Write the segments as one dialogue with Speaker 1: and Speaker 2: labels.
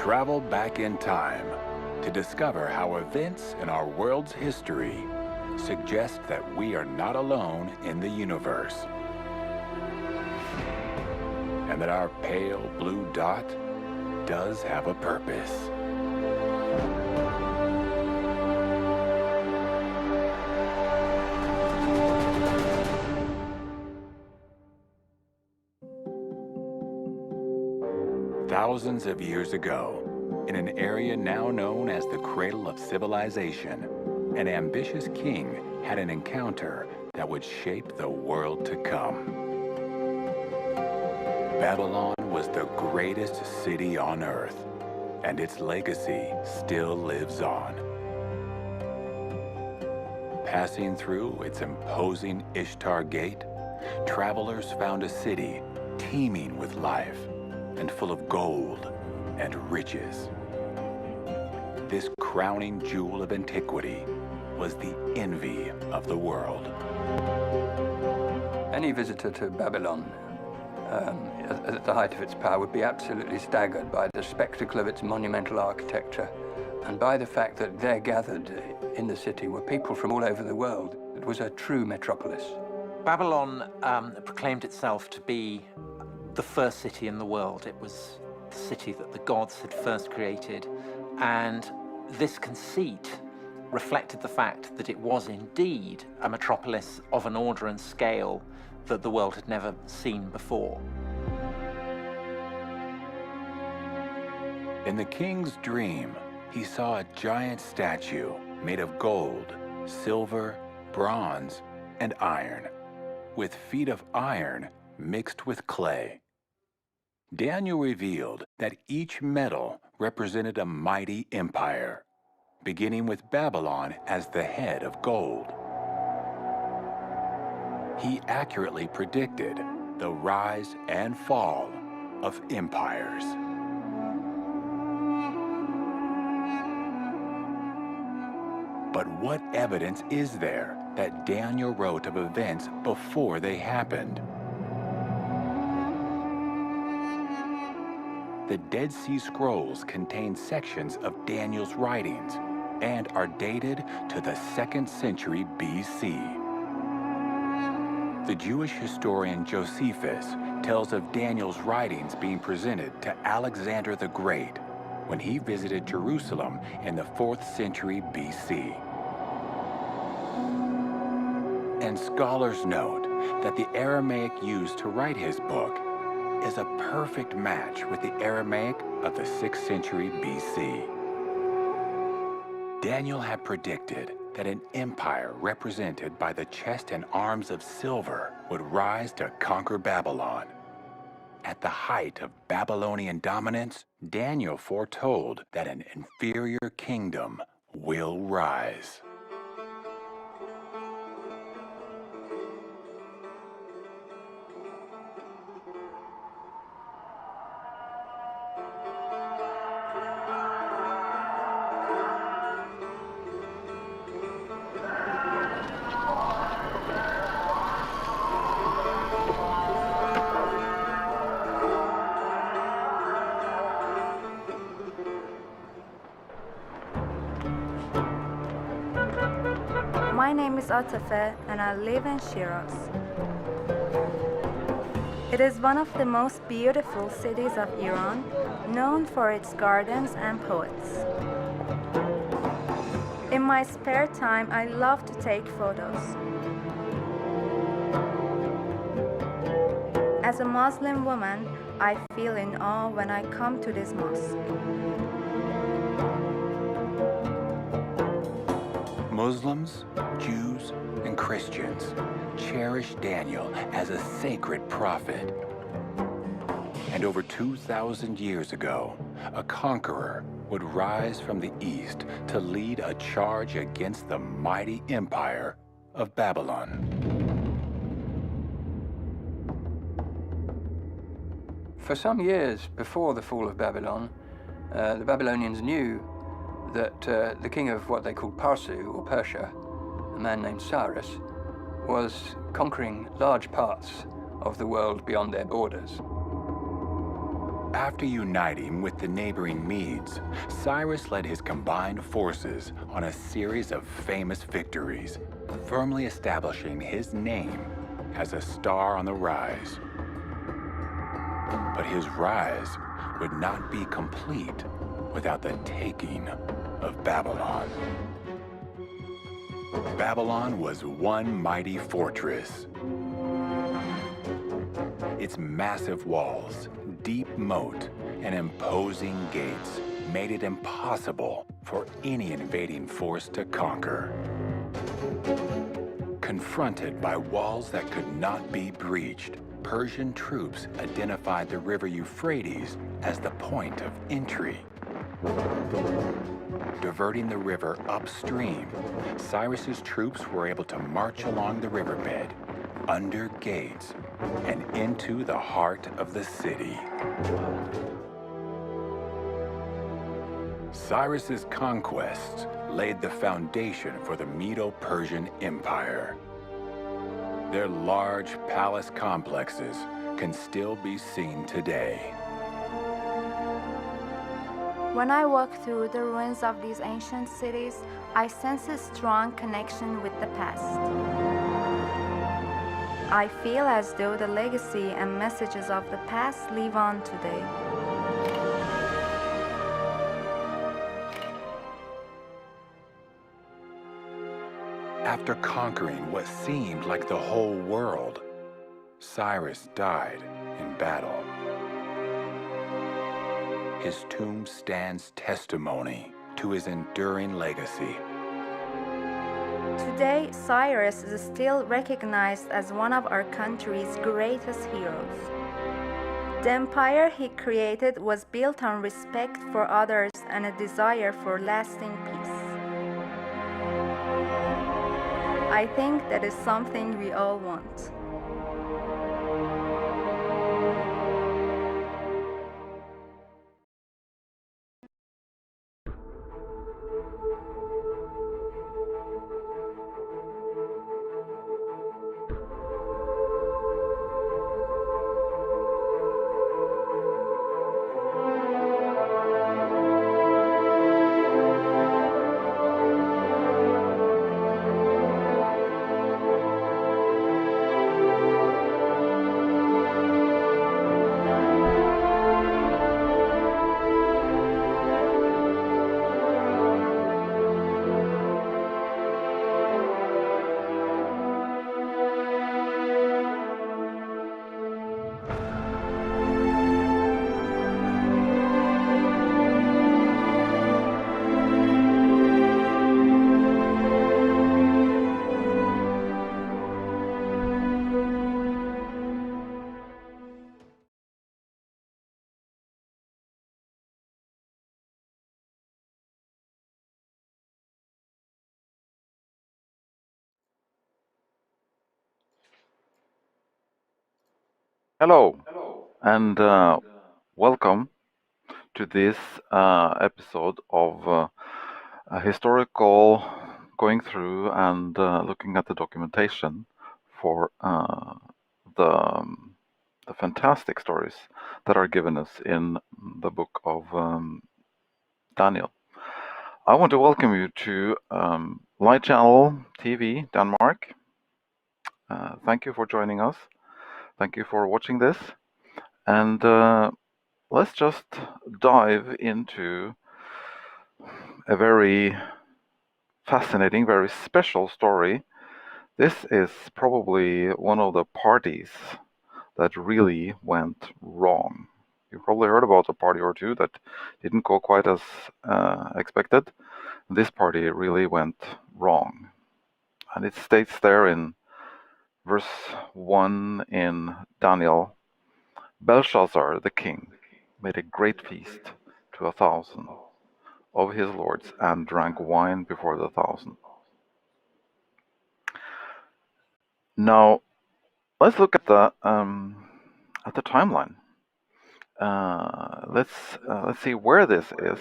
Speaker 1: travel back in time to discover how events in our world's history suggest that we are not alone in the universe, and that our pale blue dot does have a purpose. Thousands of years ago, in an area now known as the cradle of civilization, an ambitious king had an encounter that would shape the world to come. Babylon was the greatest city on earth, and its legacy still lives on. Passing through its imposing Ishtar Gate, travelers found a city teeming with life and full of gold and riches. This crowning jewel of antiquity was the envy of the world.
Speaker 2: Any visitor to Babylon at the height of its power would be absolutely staggered by the spectacle of its monumental architecture and by the fact that there gathered in the city were people from all over the world. It was a true metropolis.
Speaker 3: Babylon proclaimed itself to be the first city in the world. It was the city that the gods had first created, and this conceit reflected the fact that it was indeed a metropolis of an order and scale that the world had never seen before.
Speaker 1: In the king's dream, he saw a giant statue made of gold, silver, bronze, and iron, with feet of iron mixed with clay. Daniel revealed that each metal represented a mighty empire, beginning with Babylon as the head of gold. He accurately predicted the rise and fall of empires. But what evidence is there that Daniel wrote of events before they happened? The Dead Sea Scrolls contain sections of Daniel's writings and are dated to the 2nd century BC. The Jewish historian Josephus tells of Daniel's writings being presented to Alexander the Great when he visited Jerusalem in the 4th century BC. And scholars note that the Aramaic used to write his book is a perfect match with the Aramaic of the 6th century BC. Daniel had predicted that an empire represented by the chest and arms of silver would rise to conquer Babylon. At the height of Babylonian dominance, Daniel foretold that an inferior kingdom will rise.
Speaker 4: My name is Atafe and I live in Shiraz. It is one of the most beautiful cities of Iran, known for its gardens and poets. In my spare time, I love to take photos. As a Muslim woman, I feel in awe when I come to this mosque.
Speaker 1: Muslims, Jews, and Christians cherish Daniel as a sacred prophet. And over 2,000 years ago, a conqueror would rise from the east to lead a charge against the mighty empire of Babylon.
Speaker 2: For some years before the fall of Babylon, the Babylonians knew that the king of what they called Parsu, or Persia, a man named Cyrus, was conquering large parts of the world beyond their borders.
Speaker 1: After uniting with the neighboring Medes, Cyrus led his combined forces on a series of famous victories, firmly establishing his name as a star on the rise. But his rise would not be complete without the taking of Babylon. Babylon was one mighty fortress. Its massive walls, deep moat, and imposing gates made it impossible for any invading force to conquer. Confronted by walls that could not be breached, Persian troops identified the river Euphrates as the point of entry. Diverting the river upstream, Cyrus's troops were able to march along the riverbed, under gates, and into the heart of the city. Cyrus's conquests laid the foundation for the Medo-Persian Empire. Their large palace complexes can still be seen today.
Speaker 4: When I walk through the ruins of these ancient cities, I sense a strong connection with the past. I feel as though the legacy and messages of the past live on today.
Speaker 1: After conquering what seemed like the whole world, Cyrus died in battle. His tomb stands testimony to his enduring legacy.
Speaker 4: Today, Cyrus is still recognized as one of our country's greatest heroes. The empire he created was built on respect for others and a desire for lasting peace. I think that is something we all want.
Speaker 5: Hello, and welcome to this episode of a historical going through and looking at the documentation for the fantastic stories that are given us in the book of Daniel. I want to welcome you to lightchannel.dk, Denmark. Thank you for joining us. Thank you for watching this. And let's just dive into a very fascinating, very special story. This is probably one of the parties that really went wrong. You probably heard about a party or two that didn't go quite as expected. This party really went wrong. And it states there in verse 1 in Daniel, Belshazzar the king made a great feast to 1,000 of his lords and drank wine before the 1,000. Now, let's look at the timeline. Let's see where this is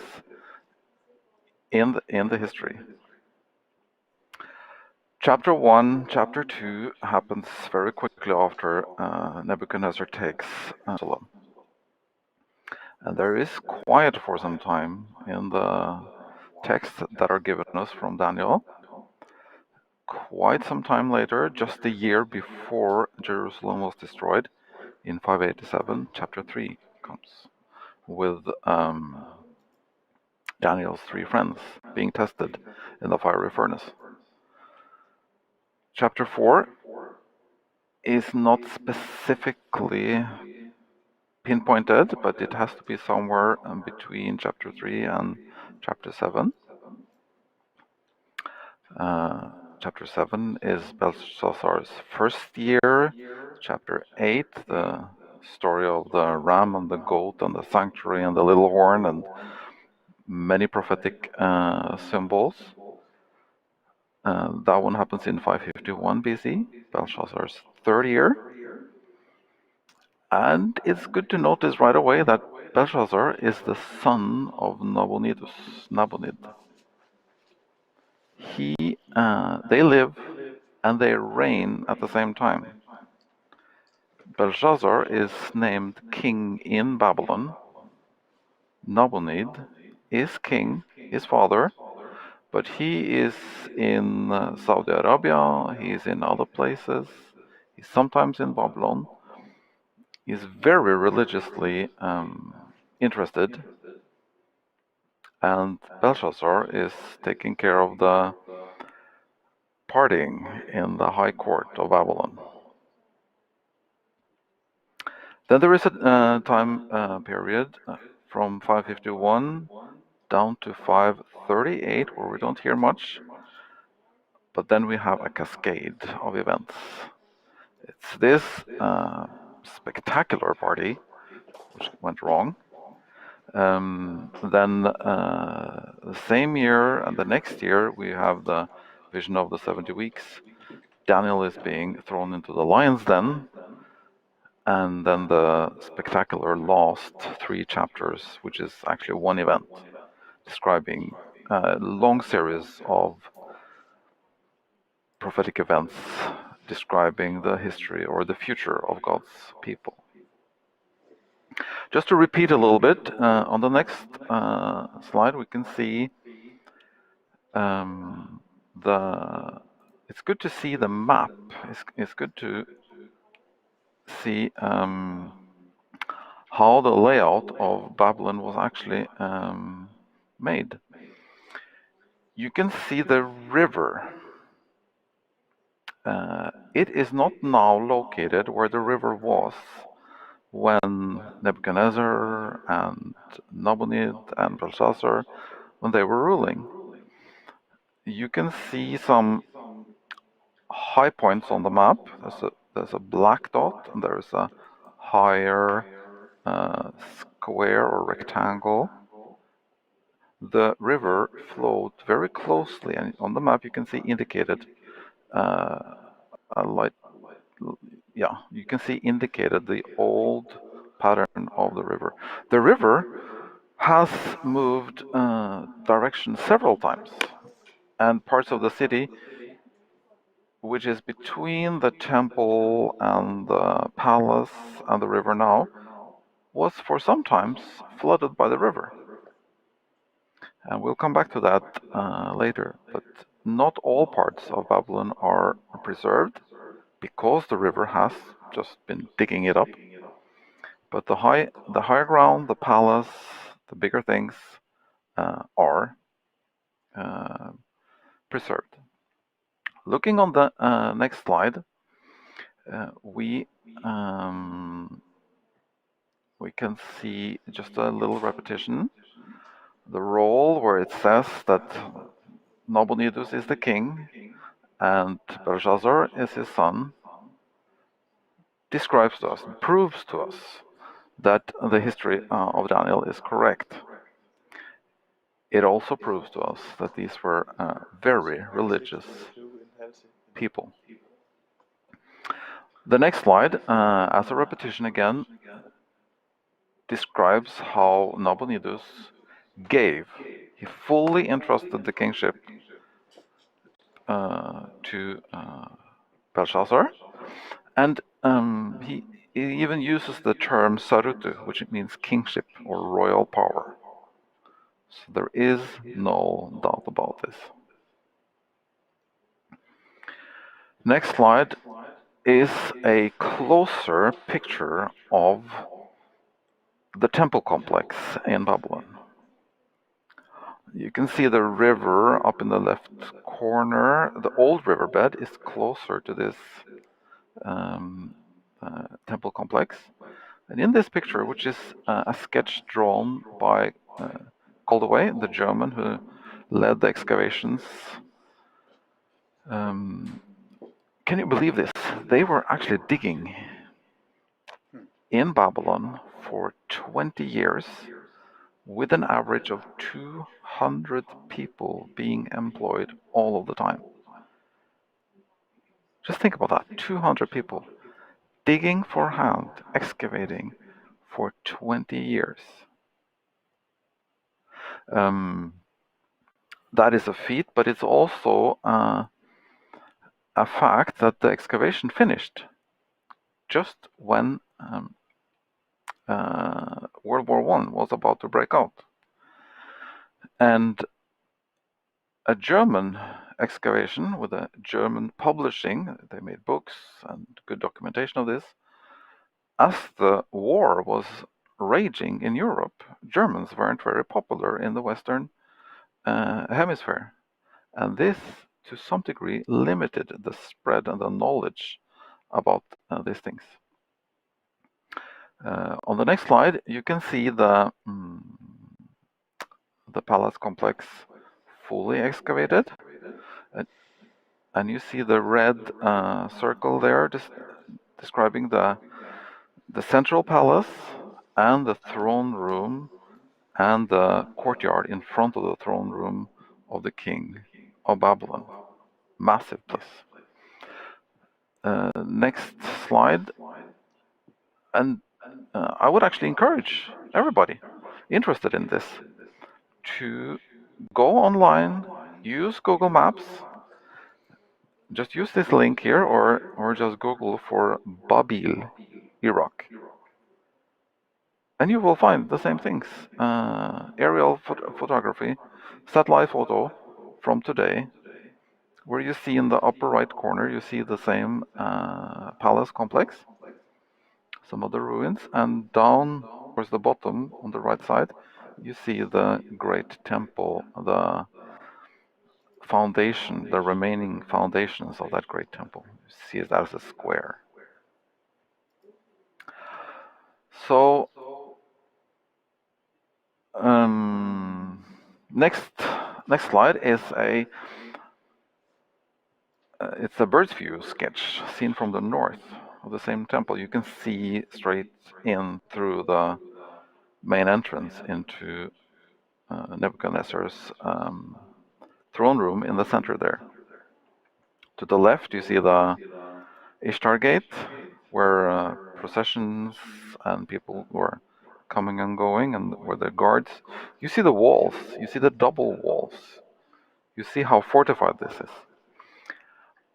Speaker 5: in the history. Chapter 1, chapter 2 happens very quickly after Nebuchadnezzar takes Jerusalem. And there is quiet for some time in the texts that are given us from Daniel. Quite some time later, just a year before Jerusalem was destroyed, in 587, chapter 3 comes with Daniel's three friends being tested in the fiery furnace. Chapter 4 is not specifically pinpointed, but it has to be somewhere between chapter 3 and chapter 7. Chapter 7 is Belshazzar's first year. Chapter 8, the story of the ram and the goat and the sanctuary and the little horn and many prophetic symbols. That one happens in 551 BC, Belshazzar's third year. And it's good to notice right away that Belshazzar is the son of Nabonid. They live and they reign at the same time. Belshazzar is named king in Babylon. Nabonid is king, his father, but he is in Saudi Arabia, he is in other places, he's sometimes in Babylon. He's very religiously interested, and Belshazzar is taking care of the partying in the high court of Babylon. Then there is a time period from 551 down to 538 where we don't hear much, but then we have a cascade of events. It's this spectacular party which went wrong. Then the same year and the next year we have the vision of the 70 weeks. Daniel is being thrown into the lion's den, and then the spectacular last 3 chapters, which is actually one event, describing a long series of prophetic events describing the history or the future of God's people. Just to repeat a little bit, on the next slide we can see it's good to see the map. It's good to see how the layout of Babylon was actually made. You can see the river. It is not now located where the river was when Nebuchadnezzar and Nabonid and Belshazzar, when they were ruling. You can see some high points on the map. There's a black dot, and there's a higher square or rectangle. The river flowed very closely, and on the map you can see indicated a light. Yeah, you can see indicated the old pattern of the river. The river has moved direction several times, and parts of the city, which is between the temple and the palace and the river now, was for some times flooded by the river. And we'll come back to that later. But not all parts of Babylon are preserved because the river has just been digging it up. But the higher ground, the palace, the bigger things are preserved. Looking on the next slide, we can see just a little repetition. The roll where it says that Nabonidus is the king and Belshazzar is his son describes to us, proves to us that the history of Daniel is correct. It also proves to us that these were very religious people. The next slide, as a repetition again, describes how Nabonidus gave. He fully entrusted the kingship to Belshazzar, and It even uses the term sarutu, which means kingship or royal power. So there is no doubt about this. Next slide is a closer picture of the temple complex in Babylon. You can see the river up in the left corner. The old riverbed is closer to this temple complex. And in this picture, which is a sketch drawn by Goldaway, the German who led the excavations, can you believe this? They were actually digging in Babylon for 20 years with an average of 200 people being employed all of the time. Just think about that, 200 people digging for hand, excavating for 20 years. That is a feat, but it's also a fact that the excavation finished just when World War I was about to break out. And a German excavation with a German publishing, they made books and good documentation of this. As the war was raging in Europe, Germans weren't very popular in the Western hemisphere. And this, to some degree, limited the spread and the knowledge about these things. On the next slide, you can see the palace complex fully excavated. And you see the red circle there describing the central palace and the throne room and the courtyard in front of the throne room of the king of Babylon. Massive place. Next slide. And I would actually encourage everybody interested in this to go online, use Google Maps, just use this link here or just Google for Babil, Iraq. And you will find the same things. Aerial photography, satellite photo from today, where you see in the upper right corner, you see the same palace complex, some of the ruins, and down towards the bottom on the right side, you see the great temple, the foundation, the remaining foundations of that great temple. You see it as a square. So, next slide is it's a bird's view sketch seen from the north of the same temple. You can see straight in through the main entrance into Nebuchadnezzar's throne room in the center there. To the left, you see the Ishtar Gate, where processions and people were coming and going, and where the guards. You see the walls. You see the double walls. You see how fortified this is.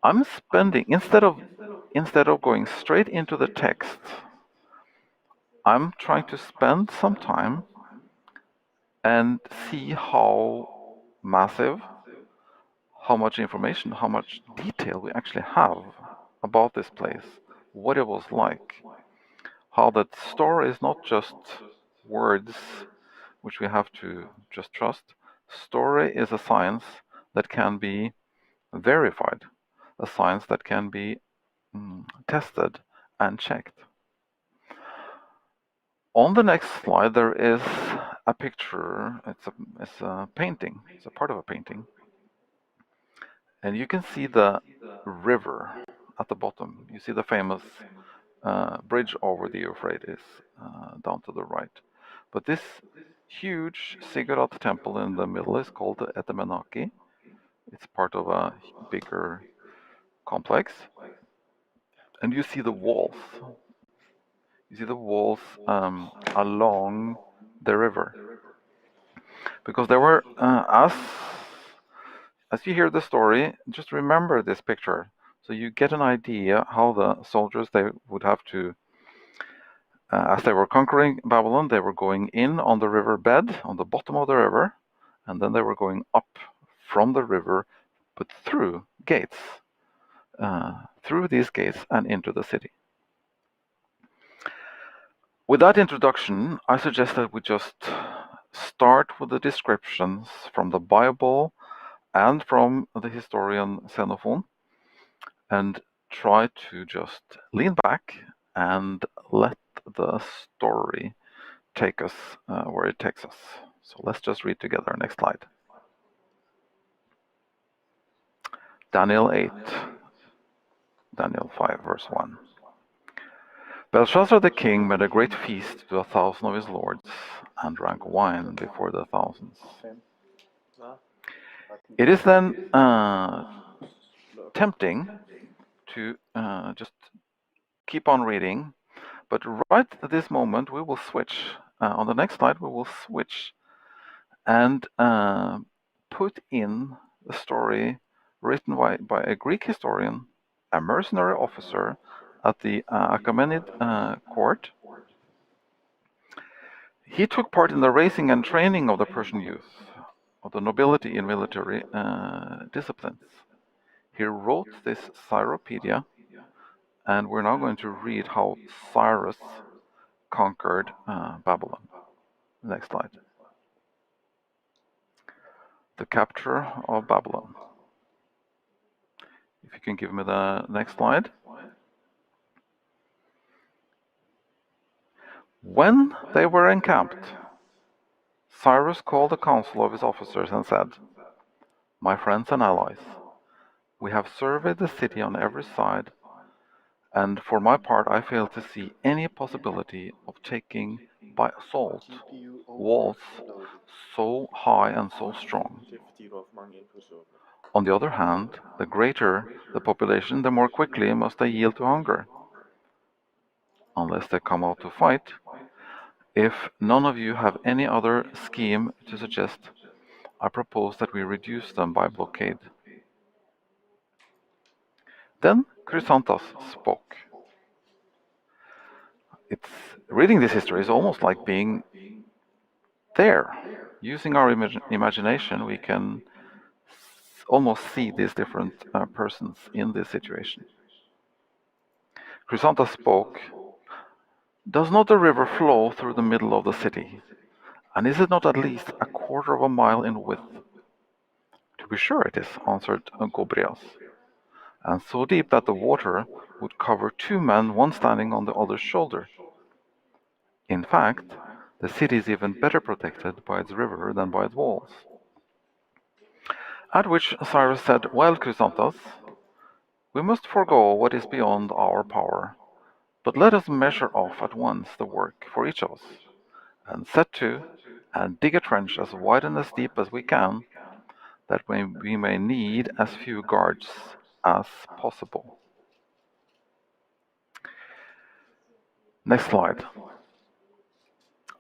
Speaker 5: I'm spending instead of going straight into the text, I'm trying to spend some time and see how massive, how much information, how much detail we actually have about this place, what it was like, how that story is not just words which we have to just trust. Story is a science that can be verified, a science that can be tested and checked. On the next slide, there is a picture. It's a painting. It's a part of a painting. And you can see the river at the bottom. You see the famous bridge over the Euphrates down to the right. But this huge ziggurat temple in the middle is called the Etemenaki. It's part of a bigger complex. And you see the walls. You see the walls along the river. Because there were, as you hear the story, just remember this picture. So you get an idea how the soldiers, they would have to As they were conquering Babylon, they were going in on the river bed, on the bottom of the river, and then they were going up from the river, but through gates, through these gates and into the city. With that introduction, I suggest that we just start with the descriptions from the Bible and from the historian Xenophon, and try to just lean back and let the story take us where it takes us. So let's just read together. Next slide. Daniel 8, Daniel 5, verse 1. Belshazzar the king made a great feast to 1,000 of his lords, and drank wine before the thousands. It is then tempting to just keep on reading, but right at this moment we will switch. On the next slide we will switch and put in the story written by a Greek historian, a mercenary officer at the Achaemenid court. He took part in the raising and training of the Persian youth, of the nobility in military disciplines. He wrote this Cyropedia, and we're now going to read how Cyrus conquered Babylon. Next slide. The capture of Babylon. If you can give me the next slide. When they were encamped, Cyrus called a council of his officers and said, "My friends and allies, we have surveyed the city on every side, and for my part I fail to see any possibility of taking by assault walls so high and so strong. On the other hand, the greater the population, the more quickly must they yield to hunger. Unless they come out to fight, if none of you have any other scheme to suggest, I propose that we reduce them by blockade." Then Chrysantas spoke. Reading this history is almost like being there. Using our imagination, we can almost see these different persons in this situation. Chrysantas spoke, "Does not the river flow through the middle of the city? And is it not at least a quarter of a mile in width?" "To be sure it is," answered Gobryas, "and so deep that the water would cover 2 men, one standing on the other's shoulder. In fact, the city is even better protected by its river than by its walls." At which Cyrus said, "Well, Chrysantas, we must forego what is beyond our power, but let us measure off at once the work for each of us, and set to and dig a trench as wide and as deep as we can, that we may need as few guards as possible." Next slide.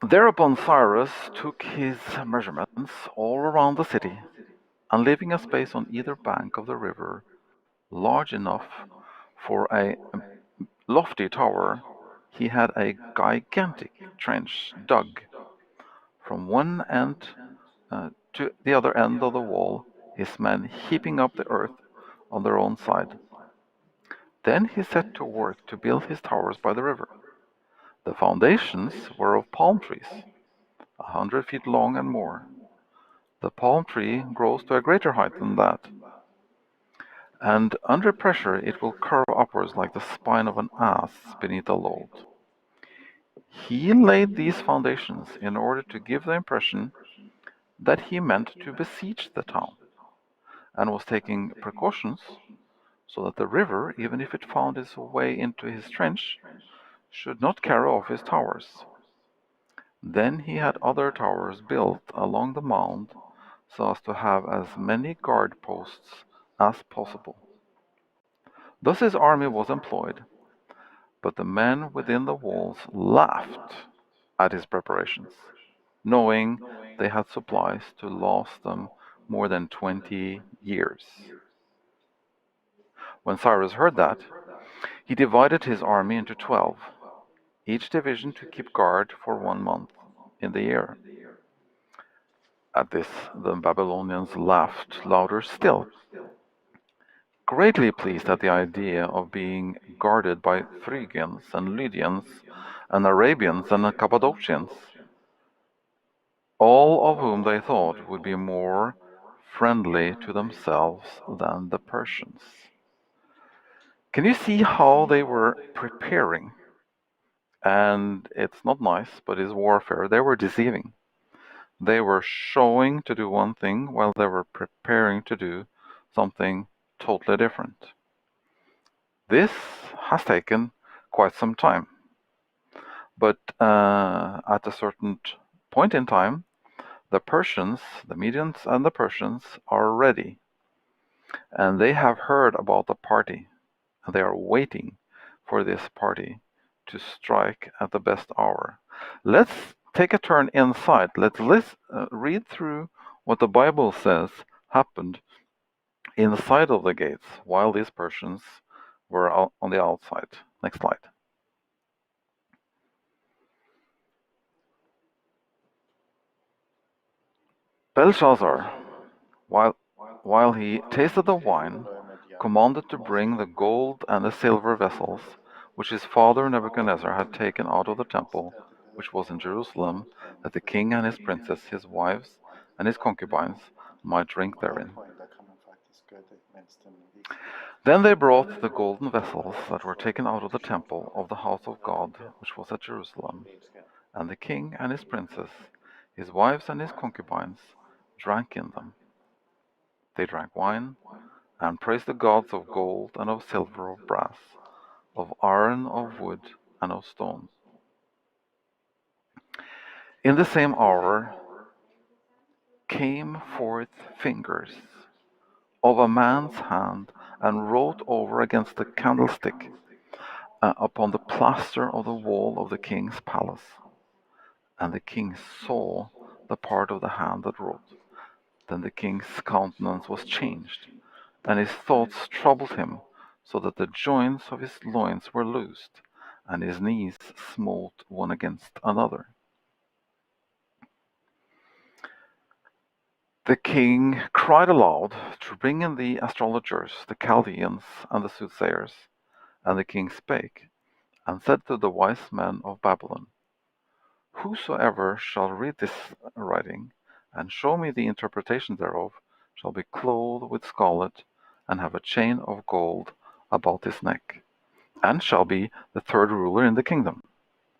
Speaker 5: Thereupon Cyrus took his measurements all around the city, and leaving a space on either bank of the river large enough for a lofty tower, he had a gigantic trench dug from one end to the other end of the wall, his men heaping up the earth on their own side. Then he set to work to build his towers by the river. The foundations were of palm trees, 100 feet long and more. The palm tree grows to a greater height than that, and under pressure it will curve upwards like the spine of an ass beneath a load. He laid these foundations in order to give the impression that he meant to besiege the town, and was taking precautions so that the river, even if it found its way into his trench, should not carry off his towers. Then he had other towers built along the mound, so as to have as many guard posts as possible. Thus his army was employed, but the men within the walls laughed at his preparations, knowing they had supplies to last them more than 20 years. When Cyrus heard that, he divided his army into 12, each division to keep guard for 1 month in the year. At this, the Babylonians laughed louder still, greatly pleased at the idea of being guarded by Phrygians and Lydians and Arabians and Cappadocians, all of whom they thought would be more friendly to themselves than the Persians. Can you see how they were preparing? And it's not nice, but it's warfare. They were deceiving. They were showing to do one thing while they were preparing to do something totally different. This has taken quite some time. But at a certain point in time, the Persians, the Medians and the Persians are ready. And they have heard about the party. And they are waiting for this party to strike at the best hour. Let's take a turn inside. Let's read through what the Bible says happened inside of the gates while these Persians were out on the outside. Next slide. Belshazzar, while he tasted the wine, commanded to bring the gold and the silver vessels which his father Nebuchadnezzar had taken out of the temple which was in Jerusalem, that the king and his princes, his wives, and his concubines might drink therein. Then they brought the golden vessels that were taken out of the temple of the house of God which was at Jerusalem, and the king and his princes, his wives and his concubines, drank in them. They drank wine, and praised the gods of gold and of silver, of brass, of iron, of wood, and of stone. In the same hour came forth fingers of a man's hand, and wrote over against the candlestick upon the plaster of the wall of the king's palace. And the king saw the part of the hand that wrote. Then the king's countenance was changed, and his thoughts troubled him, so that the joints of his loins were loosed, and his knees smote one against another. The king cried aloud to bring in the astrologers, the Chaldeans, and the soothsayers. And the king spake, and said to the wise men of Babylon, Whosoever shall read this writing, and show me the interpretation thereof, shall be clothed with scarlet, and have a chain of gold about his neck, and shall be the third ruler in the kingdom.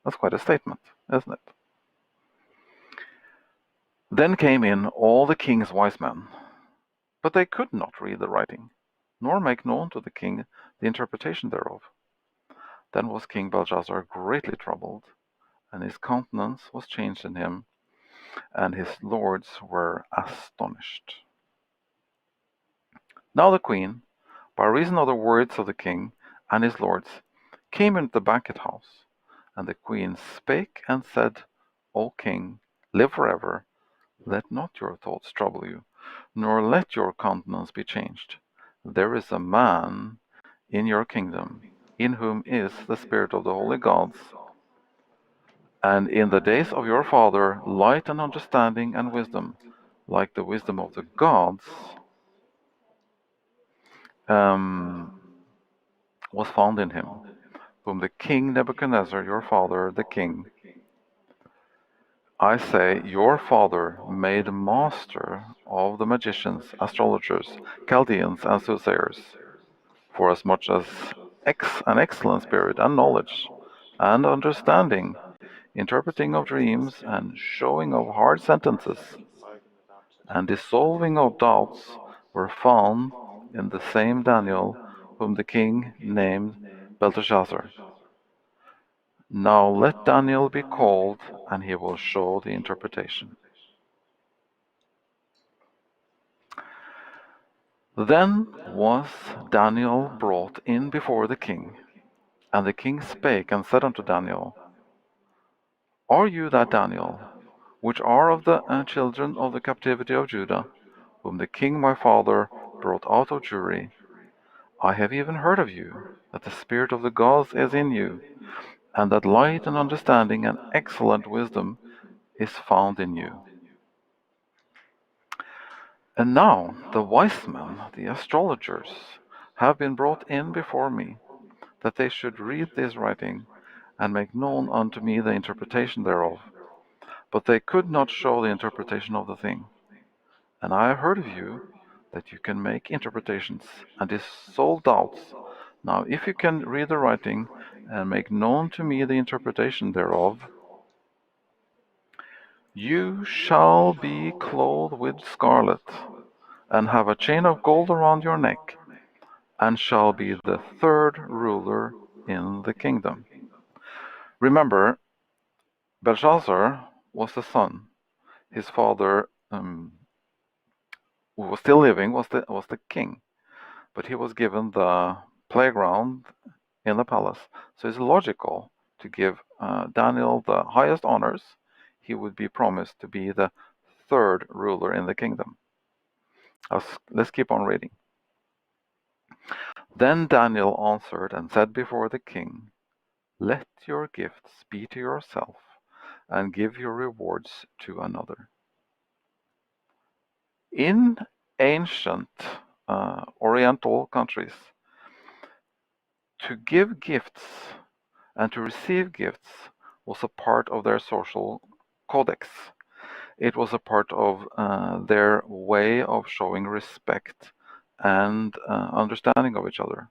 Speaker 5: That's quite a statement, isn't it? Then came in all the king's wise men, but they could not read the writing, nor make known to the king the interpretation thereof. Then was King Belshazzar greatly troubled, and his countenance was changed in him, and his lords were astonished. Now the queen, by reason of the words of the king and his lords, came into the banquet house, and the queen spake and said, O king, live forever. Let not your thoughts trouble you, nor let your countenance be changed. There is a man in your kingdom, in whom is the spirit of the holy gods. And in the days of your father, light and understanding and wisdom, like the wisdom of the gods, was found in him, whom the king Nebuchadnezzar, your father, the king, I say, your father made master of the magicians, astrologers, Chaldeans, and soothsayers, for as much as an excellent spirit and knowledge and understanding, interpreting of dreams and showing of hard sentences, and dissolving of doubts were found in the same Daniel, whom the king named Belteshazzar. Now let Daniel be called, and he will show the interpretation. Then was Daniel brought in before the king, and the king spake and said unto Daniel, Are you that Daniel, which are of the children of the captivity of Judah, whom the king my father brought out of Jewry? I have even heard of you, that the spirit of the gods is in you, and that light and understanding and excellent wisdom is found in you. And now the wise men, the astrologers, have been brought in before me, that they should read this writing, and make known unto me the interpretation thereof. But they could not show the interpretation of the thing. And I have heard of you, that you can make interpretations, and dissolve doubts. Now if you can read the writing, and make known to me the interpretation thereof, you shall be clothed with scarlet, and have a chain of gold around your neck, and shall be the third ruler in the kingdom. Remember, Belshazzar was the son. His father, who was still living, was the king, but he was given the playground in the palace. So it's logical to give Daniel the highest honors. He would be promised to be the third ruler in the kingdom. Let's keep on reading. Then Daniel answered and said before the king, let your gifts be to yourself, and give your rewards to another. In ancient Oriental countries, to give gifts and to receive gifts was a part of their social codex. It was a part of their way of showing respect and understanding of each other.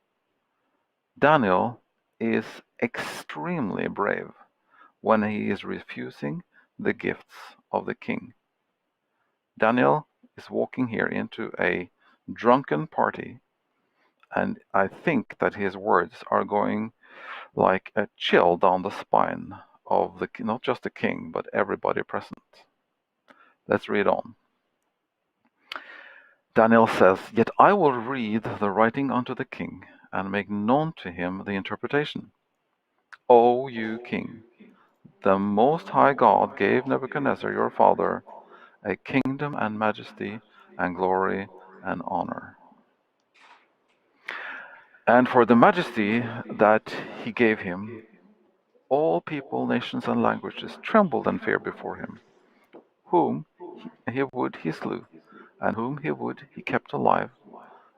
Speaker 5: Daniel is extremely brave when he is refusing the gifts of the king. Daniel is walking here into a drunken party, and I think that his words are going like a chill down the spine of not just the king, but everybody present. Let's read on. Daniel says, yet I will read the writing unto the king, and make known to him the interpretation. O you king, the Most High God gave Nebuchadnezzar your father a kingdom and majesty and glory and honor. And for the majesty that he gave him, all people, nations, and languages trembled and feared before him. Whom he would he slew, and whom he would he kept alive,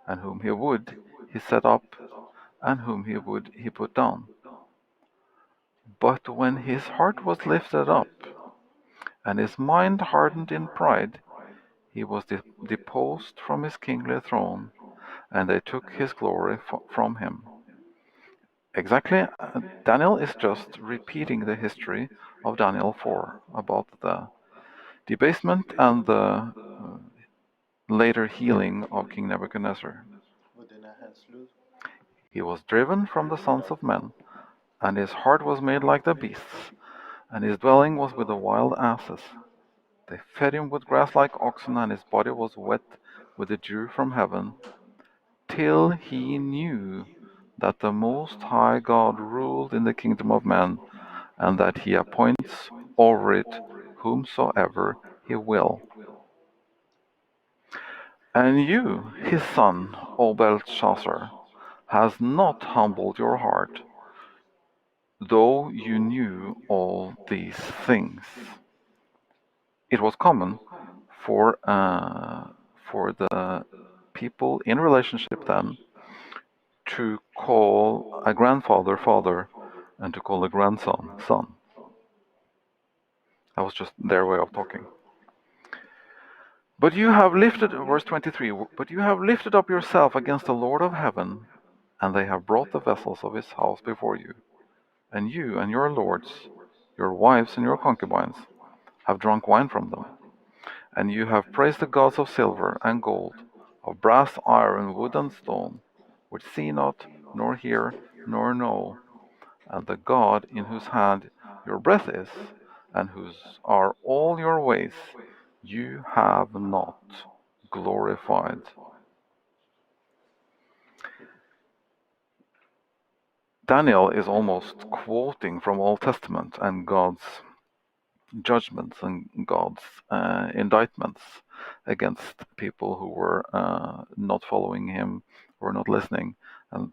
Speaker 5: and whom he would he set up, and whom he would he put down. But when his heart was lifted up, and his mind hardened in pride, he was deposed from his kingly throne, and they took his glory from him. Exactly, Daniel is just repeating the history of Daniel 4 about the debasement and the later healing of King Nebuchadnezzar. He was driven from the sons of men, and his heart was made like the beasts, and his dwelling was with the wild asses. They fed him with grass like oxen, and his body was wet with the dew from heaven, till he knew that the Most High God ruled in the kingdom of men, and that he appoints over it whomsoever he will. And you, his son, O Belshazzar, has not humbled your heart, though you knew all these things. It was common for the people in relationship then to call a grandfather father and to call a grandson son. That was just their way of talking. But you have lifted, verse 23, but you have lifted up yourself against the Lord of heaven, and they have brought the vessels of his house before you. And you and your lords, your wives and your concubines, have drunk wine from them. And you have praised the gods of silver and gold, of brass, iron, wood, and stone, which see not, nor hear, nor know, and the God in whose hand your breath is, and whose are all your ways, you have not glorified. Daniel is almost quoting from Old Testament and God's judgments and God's indictments against people who were not following him or not listening. And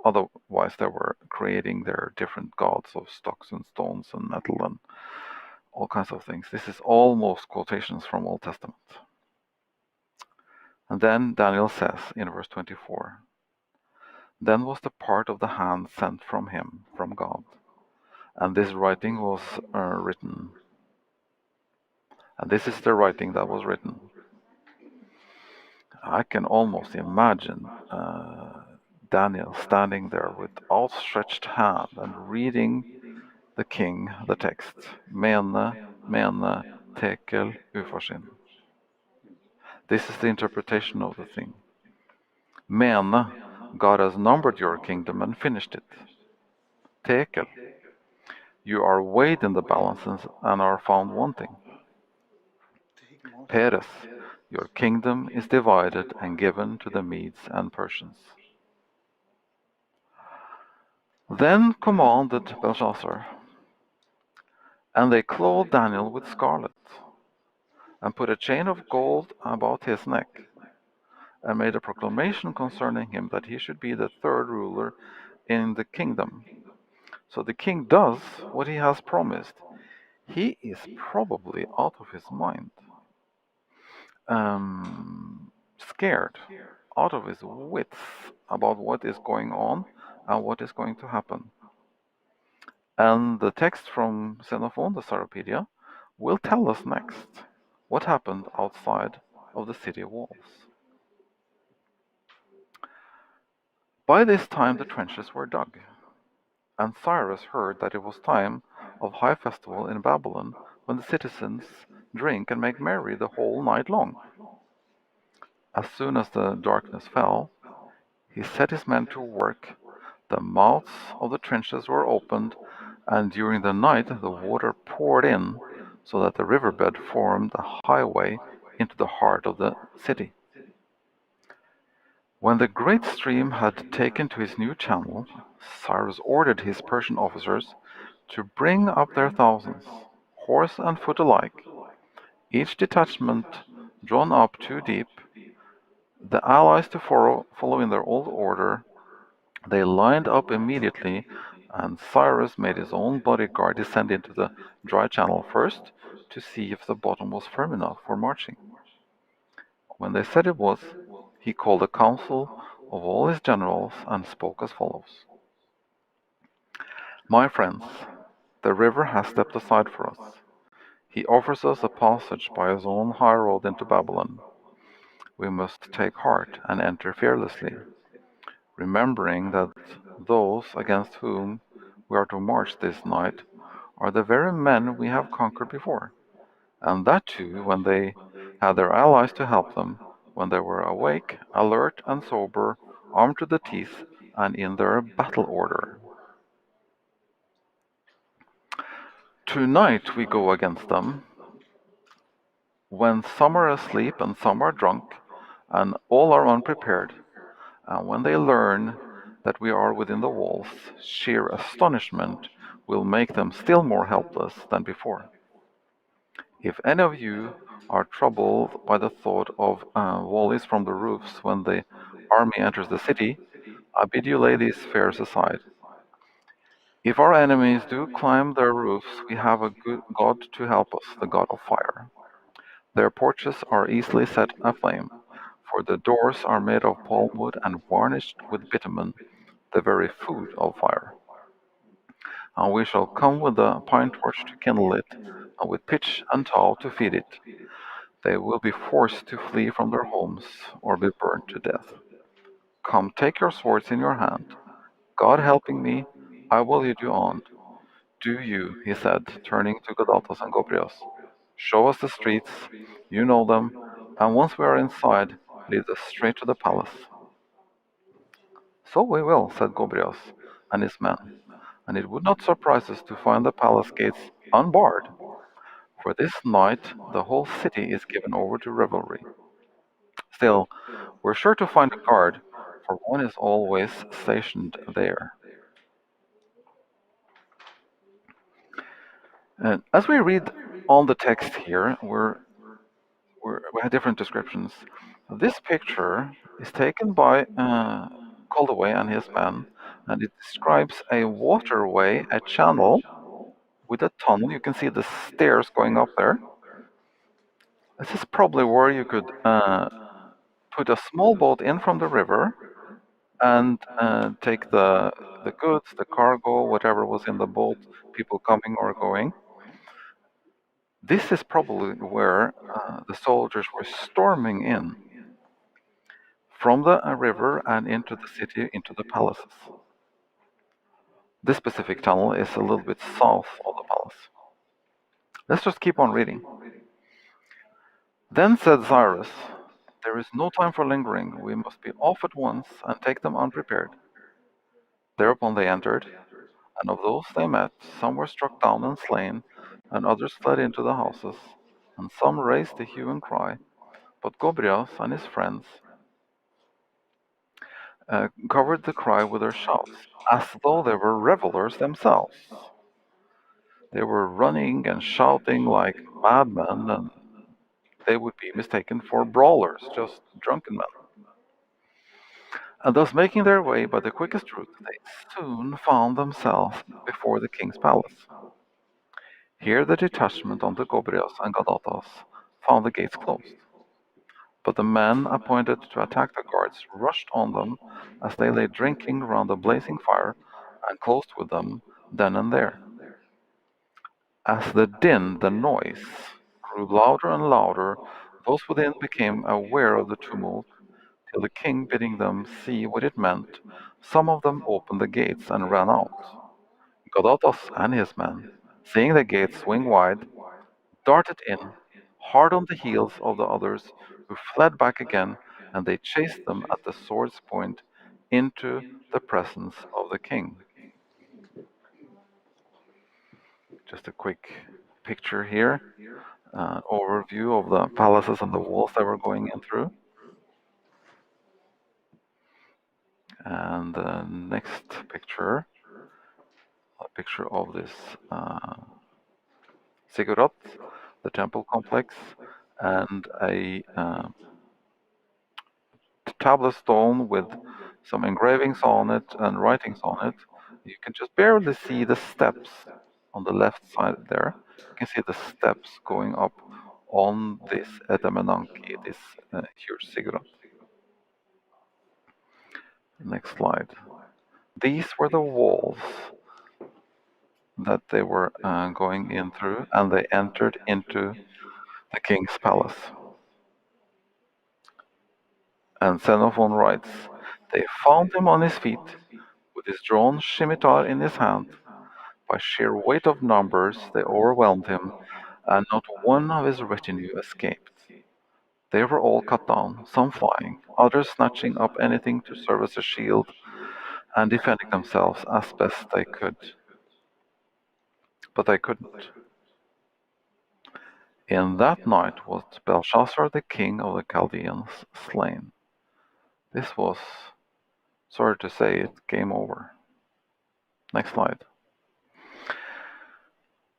Speaker 5: otherwise they were creating their different gods of stocks and stones and metal and all kinds of things. This is almost quotations from Old Testament. And then Daniel says in verse 24, "Then was the part of the hand sent from him, from God, and this writing was written." And this is the writing that was written. I can almost imagine Daniel standing there with outstretched hand and reading the king the text. Mene, mene, tekel, ufarsin. This is the interpretation of the thing. Mene, God has numbered your kingdom and finished it. Tekel, you are weighed in the balances and are found wanting. Peres, your kingdom is divided and given to the Medes and Persians. Then commanded Belshazzar, and they clothed Daniel with scarlet, and put a chain of gold about his neck, and made a proclamation concerning him that he should be the third ruler in the kingdom. So the king does what he has promised. He is probably out of his mind, scared, out of his wits about what is going on and what is going to happen. And the text from Xenophon, the Cyropedia, will tell us next what happened outside of the city walls. By this time the trenches were dug, and Cyrus heard that it was time of high festival in Babylon, when the citizens drink and make merry the whole night long. As soon as the darkness fell, he set his men to work. The mouths of the trenches were opened, and during the night the water poured in, so that the riverbed formed a highway into the heart of the city. When the great stream had taken to his new channel, Cyrus ordered his Persian officers to bring up their thousands, horse and foot alike, each detachment drawn up too deep, the allies to follow in their old order. They lined up immediately, and Cyrus made his own bodyguard descend into the dry channel first to see if the bottom was firm enough for marching. When they said it was, he called a council of all his generals and spoke as follows: "My friends, the river has stepped aside for us. He offers us a passage by his own high road into Babylon. We must take heart and enter fearlessly, remembering that those against whom we are to march this night are the very men we have conquered before, and that too when they had their allies to help them, when they were awake, alert and sober, armed to the teeth, and in their battle order. Tonight we go against them, when some are asleep and some are drunk, and all are unprepared. And when they learn that we are within the walls, sheer astonishment will make them still more helpless than before. If any of you are troubled by the thought of volleys from the roofs when the army enters the city, I bid you lay these fears aside. If our enemies do climb their roofs, we have a good God to help us, the God of fire. Their porches are easily set aflame, for the doors are made of palm wood and varnished with bitumen, the very food of fire. And we shall come with a pine torch to kindle it, and with pitch and tow to feed it. They will be forced to flee from their homes or be burned to death. Come, take your swords in your hand. God helping me, I will lead you on. Do you, he said, turning to Gadatas and Gobrias, show us the streets, you know them, and once we are inside, lead us straight to the palace. So we will, said Gobrias and his men, and it would not surprise us to find the palace gates unbarred, for this night the whole city is given over to revelry. Still, we're sure to find a guard, for one is always stationed there. And as we read on the text here, we have different descriptions. This picture is taken by Coldaway and his men and it describes a waterway, a channel with a tunnel. You can see the stairs going up there. This is probably where you could put a small boat in from the river and take the goods, the cargo, whatever was in the boat, people coming or going. This is probably where the soldiers were storming in from the river and into the city, into the palaces. This specific tunnel is a little bit south of the palace. Let's just keep on reading. Then said Cyrus, "There is no time for lingering. We must be off at once and take them unprepared." Thereupon they entered, and of those they met, some were struck down and slain, and others fled into the houses, and some raised a hue and cry. But Gobryas and his friends covered the cry with their shouts, as though they were revelers themselves. They were running and shouting like madmen, and they would be mistaken for brawlers, just drunken men. And thus making their way by the quickest route, they soon found themselves before the king's palace. Here the detachment under Gobryas and Gadatas found the gates closed. But the men appointed to attack the guards rushed on them as they lay drinking round a blazing fire, and closed with them then and there. As the din, the noise, grew louder and louder, those within became aware of the tumult, till the king, bidding them see what it meant, some of them opened the gates and ran out. Gadatas and his men, seeing the gates swing wide, darted in, hard on the heels of the others, who fled back again, and they chased them at the sword's point into the presence of the king. Just a quick picture here, overview of the palaces and the walls they were going in through. And the next picture, a picture of this ziggurat, the temple complex, and a tablet stone with some engravings on it and writings on it. You can just barely see the steps on the left side there. You can see the steps going up on this Etemenanki, this huge ziggurat. Next slide. These were the walls that they were going in through, and they entered into the king's palace. And Xenophon writes, "They found him on his feet, with his drawn scimitar in his hand. By sheer weight of numbers they overwhelmed him, and not one of his retinue escaped. They were all cut down, some flying, others snatching up anything to serve as a shield, and defending themselves as best they could. But they couldn't. In that night was Belshazzar, the king of the Chaldeans, slain." This was, sorry to say it, game over. Next slide.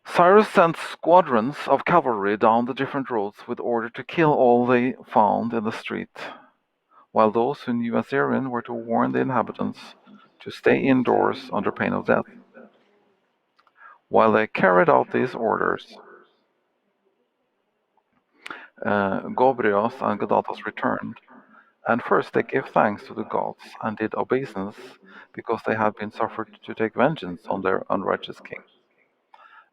Speaker 5: Cyrus sent squadrons of cavalry down the different roads with order to kill all they found in the street, while those who knew Assyrian were to warn the inhabitants to stay indoors under pain of death. While they carried out these orders, Gobryas and Gadatas returned, and first they gave thanks to the gods and did obeisance, because they had been suffered to take vengeance on their unrighteous king.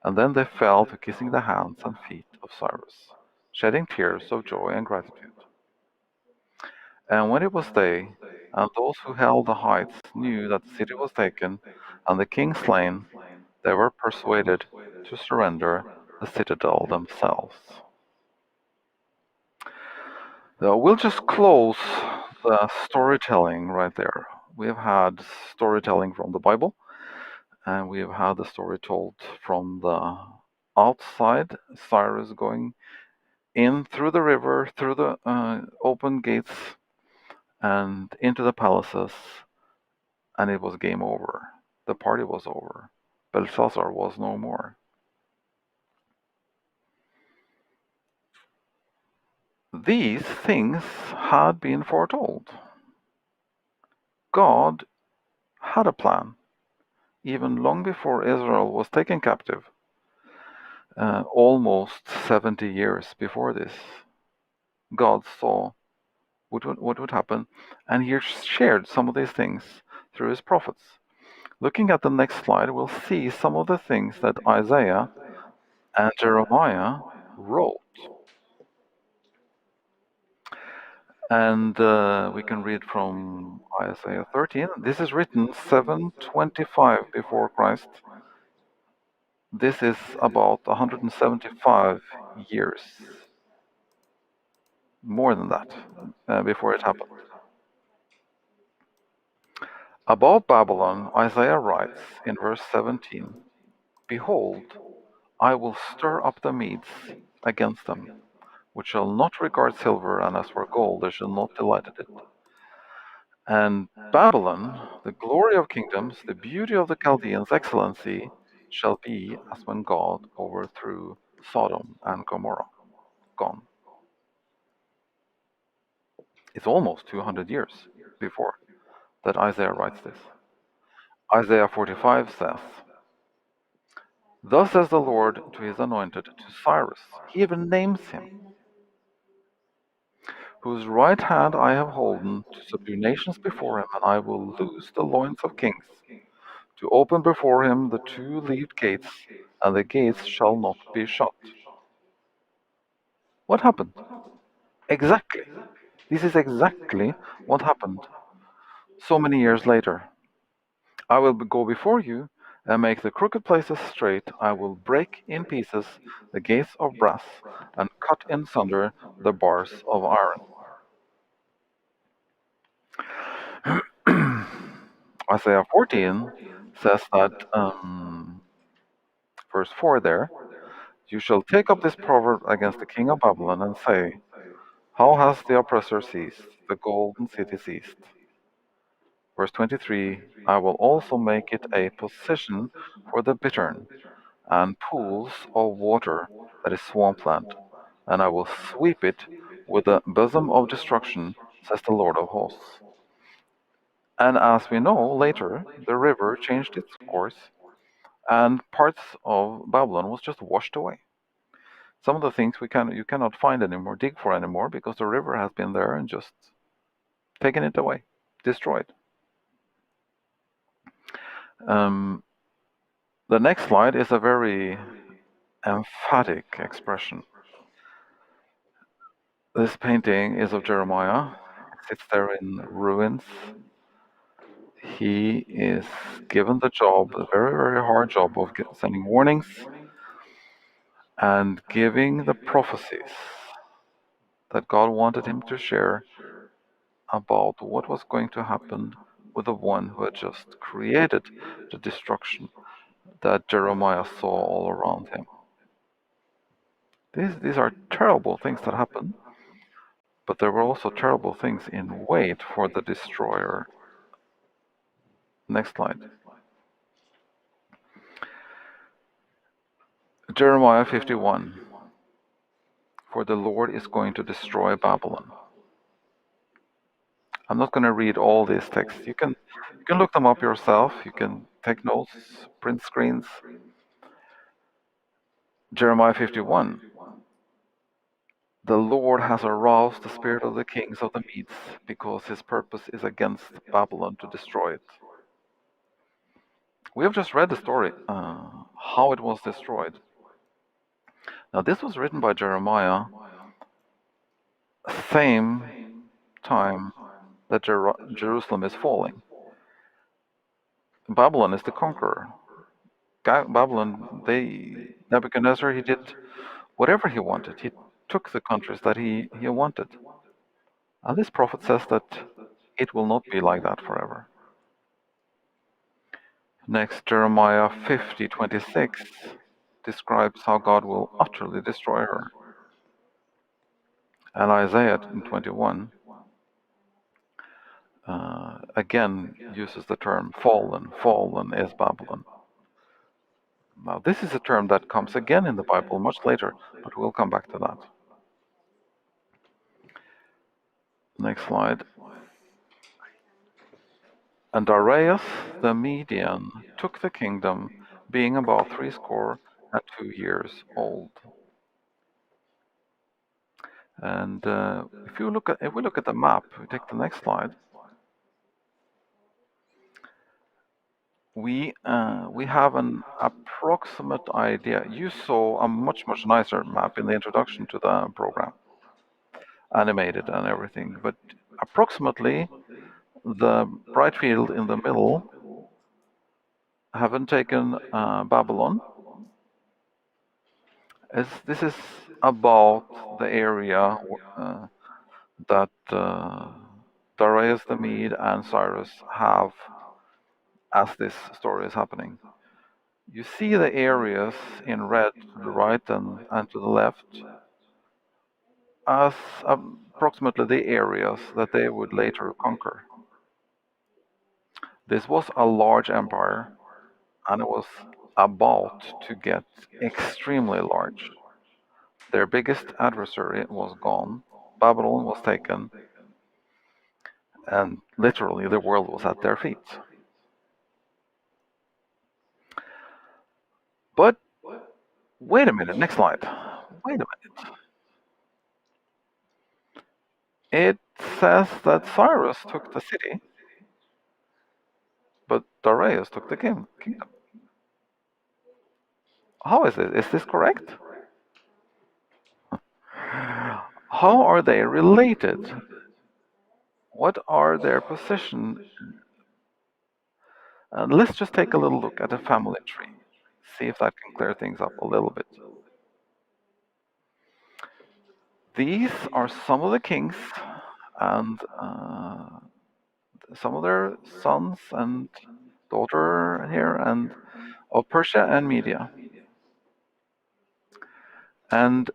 Speaker 5: And then they fell to kissing the hands and feet of Cyrus, shedding tears of joy and gratitude. And when it was day, and those who held the heights knew that the city was taken and the king slain, they were persuaded to surrender the citadel themselves. Now, we'll just close the storytelling right there. We have had storytelling from the Bible, and we have had the story told from the outside, Cyrus going in through the river, through the open gates, and into the palaces, and it was game over. The party was over. Belshazzar was no more. These things had been foretold. God had a plan, even long before Israel was taken captive, almost 70 years before this. God saw what would happen, and he shared some of these things through his prophets. Looking at the next slide, we'll see some of the things that Isaiah and Jeremiah wrote. And we can read from Isaiah 13. This is written 725 before Christ. This is about 175 years, more than that, before it happened. About Babylon, Isaiah writes in verse 17, "Behold, I will stir up the Medes against them, which shall not regard silver, and as for gold, they shall not delight in it. And Babylon, the glory of kingdoms, the beauty of the Chaldeans' excellency, shall be as when God overthrew Sodom and Gomorrah." Gone. It's almost 200 years before that Isaiah writes this. Isaiah 45 says, "Thus says the Lord to his anointed, to Cyrus," he even names him, "whose right hand I have holden to subdue nations before him, and I will loose the loins of kings, to open before him the two-leaved gates, and the gates shall not be shut." What happened? Exactly. This is exactly what happened so many years later. "I will go before you and make the crooked places straight. I will break in pieces the gates of brass and cut in sunder the bars of iron." Isaiah 14 says that, verse 4 there, "You shall take up this proverb against the king of Babylon and say, How has the oppressor ceased, the golden city ceased?" Verse 23, "I will also make it a position for the bittern, and pools of water that is swampland, and I will sweep it with the bosom of destruction, says the Lord of hosts." And as we know later, the river changed its course, and parts of Babylon was just washed away. Some of the things you cannot find anymore, dig for anymore, because the river has been there and just taken it away, destroyed. The next slide is a very emphatic expression. This painting is of Jeremiah. It sits there in ruins. He is given the job, a very, very hard job of sending warnings and giving the prophecies that God wanted him to share about what was going to happen with the one who had just created the destruction that Jeremiah saw all around him. These are terrible things that happen, but there were also terrible things in wait for the destroyer. Next slide. Jeremiah 51. "For the Lord is going to destroy Babylon." I'm not going to read all these texts. You can look them up yourself. You can take notes, print screens. Jeremiah 51. "The Lord has aroused the spirit of the kings of the Medes, because his purpose is against Babylon to destroy it." We have just read the story, how it was destroyed. Now, this was written by Jeremiah, same time that Jerusalem is falling. Babylon is the conqueror. Babylon, Nebuchadnezzar, he did whatever he wanted. He took the countries that he wanted. And this prophet says that it will not be like that forever. Next, Jeremiah 50:26 describes how God will utterly destroy her. And Isaiah in 21 again uses the term fallen. Fallen is Babylon. Now, this is a term that comes again in the Bible much later, but we'll come back to that. Next slide. And Darius the Median took the kingdom, being about 62 old. And if we look at the map, we take the next slide. We have an approximate idea. You saw a much nicer map in the introduction to the program, animated and everything. But approximately, the bright field in the middle, having taken Babylon, this is about the area that Darius the Mede and Cyrus have as this story is happening. You see the areas in red to the right and to the left as approximately the areas that they would later conquer. This was a large empire, and it was about to get extremely large. Their biggest adversary was gone, Babylon was taken, and literally the world was at their feet. But wait a minute, next slide. Wait a minute. It says that Cyrus took the city, but Darius took the kingdom. How is it? Is this correct? How are they related? What are their positions? Let's just take a little look at the family tree. See if that can clear things up a little bit. These are some of the kings and some of their sons and daughter here, and of Persia and Media. And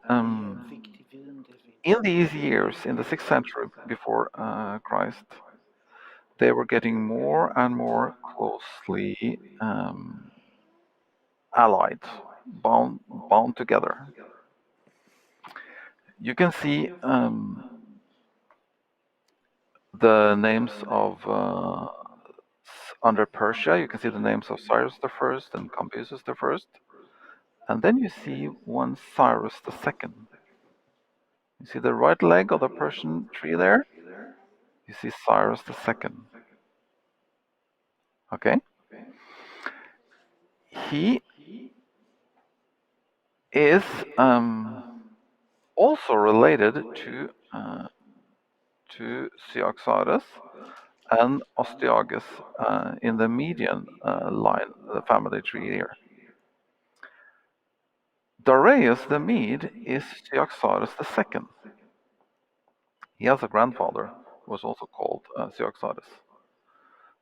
Speaker 5: in these years, in the 6th century before Christ, they were getting more and more closely allied, bound together. You can see the names of under Persia. You can see the names of Cyrus the First and Cambyses the First, and then you see one Cyrus the Second. You see the right leg of the Persian tree there. You see Cyrus the Second. Okay. He is also related to Cyaxares and Astyages in the Median line, the family tree here. Darius the Mede is Cyaxares II. He has a grandfather who was also called Cyaxares.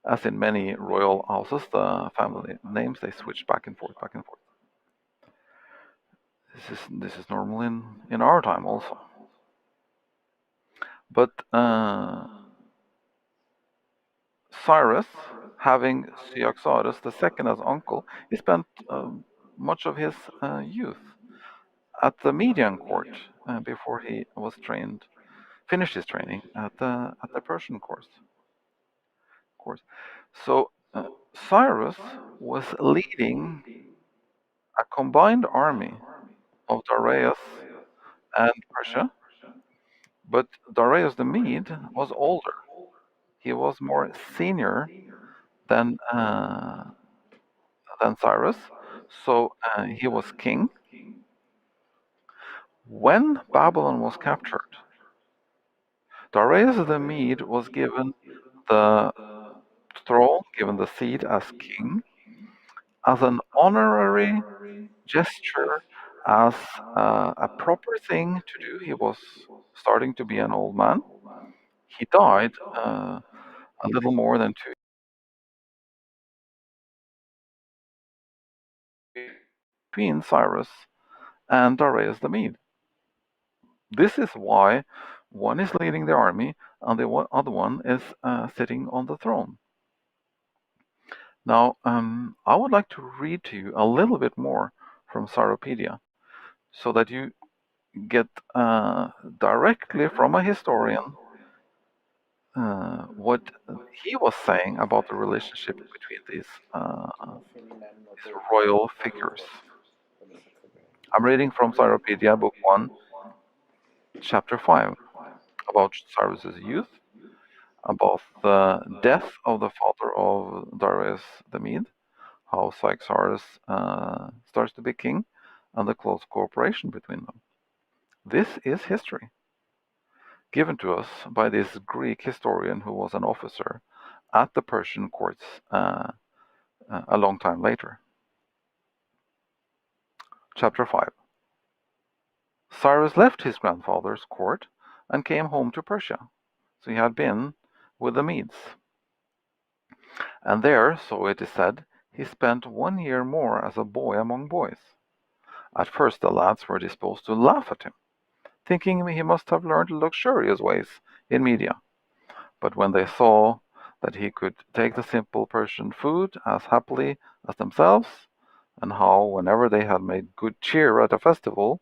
Speaker 5: As in many royal houses, the family names, they switch back and forth. This is normal in our time also. But Cyrus, having Cyaxares II as uncle, he spent much of his youth at the Median court before he was finished his training at the Persian course. So Cyrus was leading a combined army of Darius and Persia, but Darius the Mede was older. He was more senior than Cyrus, so he was king. When Babylon was captured, Darius the Mede was given the throne, given the seat as king, as an honorary gesture, as a proper thing to do. He was starting to be an old man. He died a little more than 2 between Cyrus and Darius the Mede. This is why one is leading the army and the other one is sitting on the throne. Now, I would like to read to you a little bit more from Cyropedia so that you get directly from a historian what he was saying about the relationship between these royal figures. I'm reading from Cyropedia, Book 1, Chapter 5, about Cyrus's youth, about the death of the father of Darius the Mede, how Cyrus starts to be king, and the close cooperation between them. This is history, given to us by this Greek historian who was an officer at the Persian courts a long time later. Chapter 5. Cyrus left his grandfather's court and came home to Persia. So he had been with the Medes. And there, so it is said, he spent 1 year more as a boy among boys. At first the lads were disposed to laugh at him, thinking he must have learned luxurious ways in Media. But when they saw that he could take the simple Persian food as happily as themselves, and how, whenever they had made good cheer at a festival,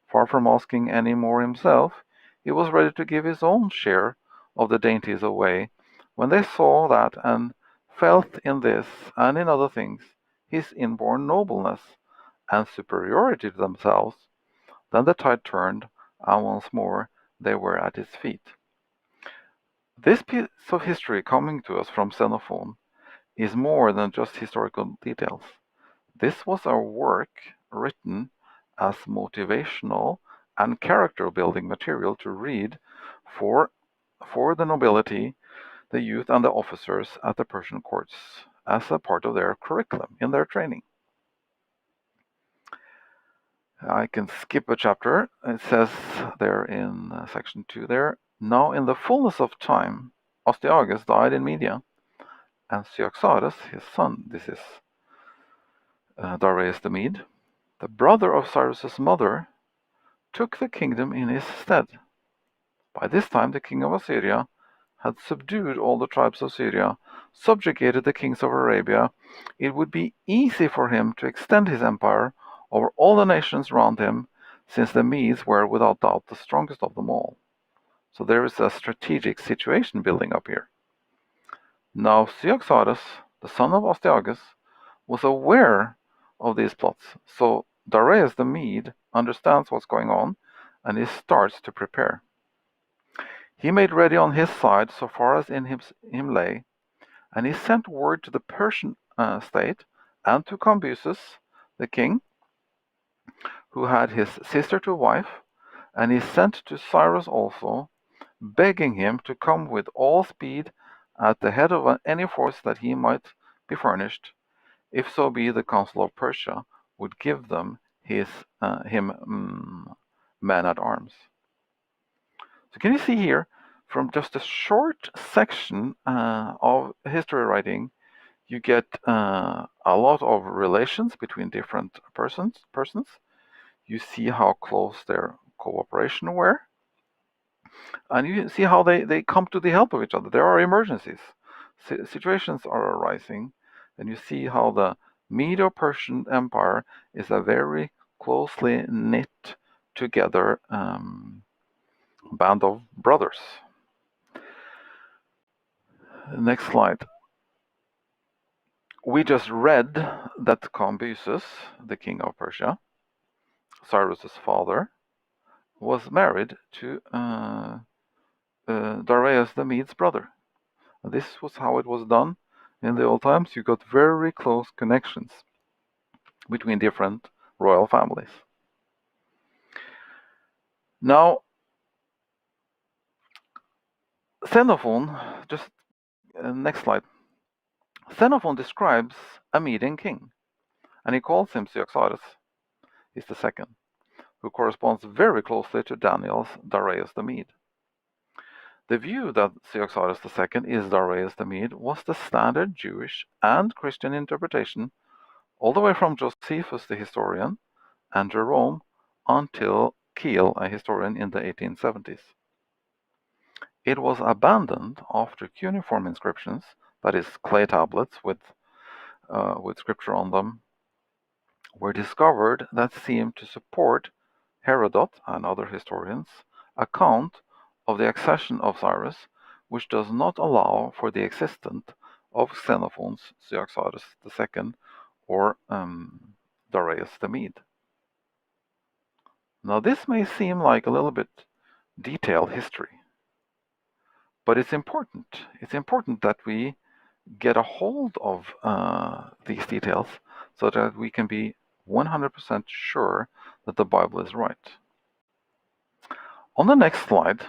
Speaker 5: far from asking any more himself, he was ready to give his own share of the dainties away, when they saw that and felt in this and in other things his inborn nobleness and superiority to themselves, then the tide turned, and once more they were at his feet. This piece of history coming to us from Xenophon is more than just historical details. This was a work written as motivational and character-building material to read for the nobility, the youth, and the officers at the Persian courts as a part of their curriculum in their training. I can skip a chapter. It says there in section 2 there, now in the fullness of time, Astyages died in Media, and Cyaxares, his son, this is Darius the Mede, the brother of Cyrus's mother, took the kingdom in his stead. By this time the king of Assyria had subdued all the tribes of Syria, subjugated the kings of Arabia. It would be easy for him to extend his empire over all the nations round him, since the Medes were without doubt the strongest of them all. So there is a strategic situation building up here. Now Cyaxares, the son of Astyages, was aware of these plots, so Darius the Mede understands what's going on, and he starts to prepare. He made ready on his side so far as in him lay, and he sent word to the Persian state and to Cambyses, the king, who had his sister to wife, and he sent to Cyrus also, begging him to come with all speed at the head of any force that he might be furnished, if so be the council of Persia would give them him men at arms. So can you see here, from just a short section of history writing, you get a lot of relations between different persons. You see how close their cooperation were, and you see how they come to the help of each other. There are emergencies, situations are arising, and you see how the Medo-Persian Empire is a very closely knit together band of brothers. Next slide. We just read that Cambyses, the king of Persia, Cyrus's father, was married to Darius the Mede's brother. This was how it was done in the old times. You got very close connections between different royal families. Now, Xenophon, just next slide. Xenophon describes a Median king, and he calls him Cyaxares. He's the second, who corresponds very closely to Daniel's Darius the Mede. The view that Cyaxares II is Darius the Mede was the standard Jewish and Christian interpretation, all the way from Josephus the historian and Jerome until Kiel, a historian in the 1870s. It was abandoned after cuneiform inscriptions, that is, clay tablets with scripture on them, were discovered that seemed to support Herodot and other historians' account of the accession of Cyrus, which does not allow for the existence of Xenophon's Cyaxares II or Darius the Mede. Now this may seem like a little bit detailed history, but it's important. It's important that we get a hold of these details so that we can be 100% sure that the Bible is right. On the next slide,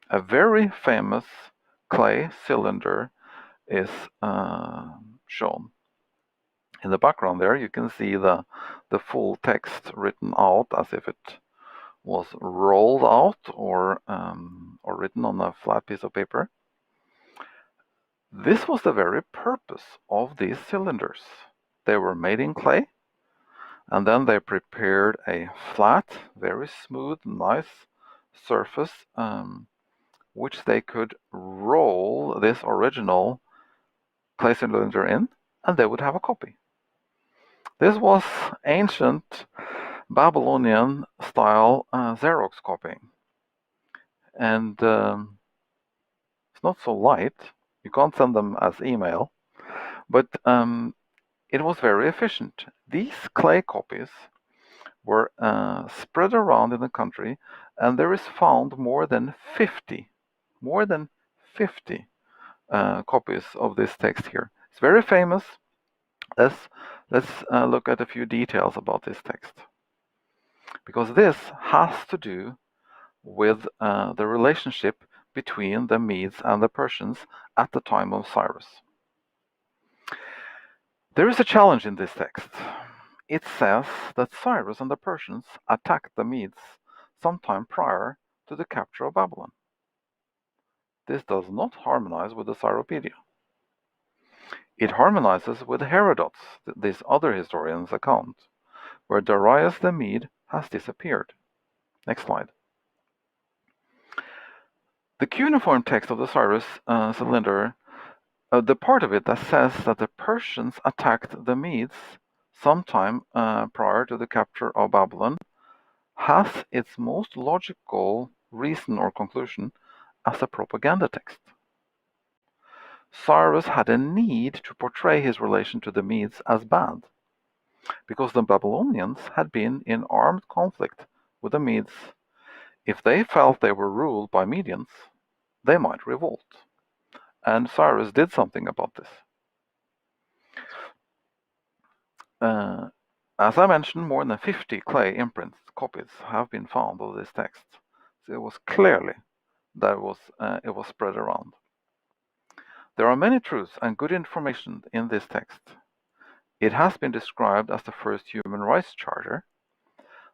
Speaker 5: a very famous clay cylinder is shown. In the background there, you can see the full text written out as if it was rolled out or written on a flat piece of paper. This was the very purpose of these cylinders. They were made in clay, and then they prepared a flat, very smooth, nice surface which they could roll this original clay cylinder in, and they would have a copy. This was ancient Babylonian style Xerox copying, and it's not so light. You can't send them as email, but it was very efficient. These clay copies were spread around in the country, and there is found more than 50 copies of this text here. It's very famous. Let's look at a few details about this text, because this has to do with the relationship between the Medes and the Persians at the time of Cyrus. There is a challenge in this text. It says that Cyrus and the Persians attacked the Medes sometime prior to the capture of Babylon. This does not harmonize with the Cyropedia. It harmonizes with Herodot's, this other historian's account, where Darius the Mede has disappeared. Next slide. The cuneiform text of the Cyrus cylinder, the part of it that says that the Persians attacked the Medes sometime prior to the capture of Babylon, has its most logical reason or conclusion as a propaganda text. Cyrus had a need to portray his relation to the Medes as bad, because the Babylonians had been in armed conflict with the Medes. If they felt they were ruled by Medians, they might revolt. And Cyrus did something about this. As I mentioned, more than 50 clay imprint copies have been found of this text. So it was clearly that it was spread around. There are many truths and good information in this text. It has been described as the first human rights charter.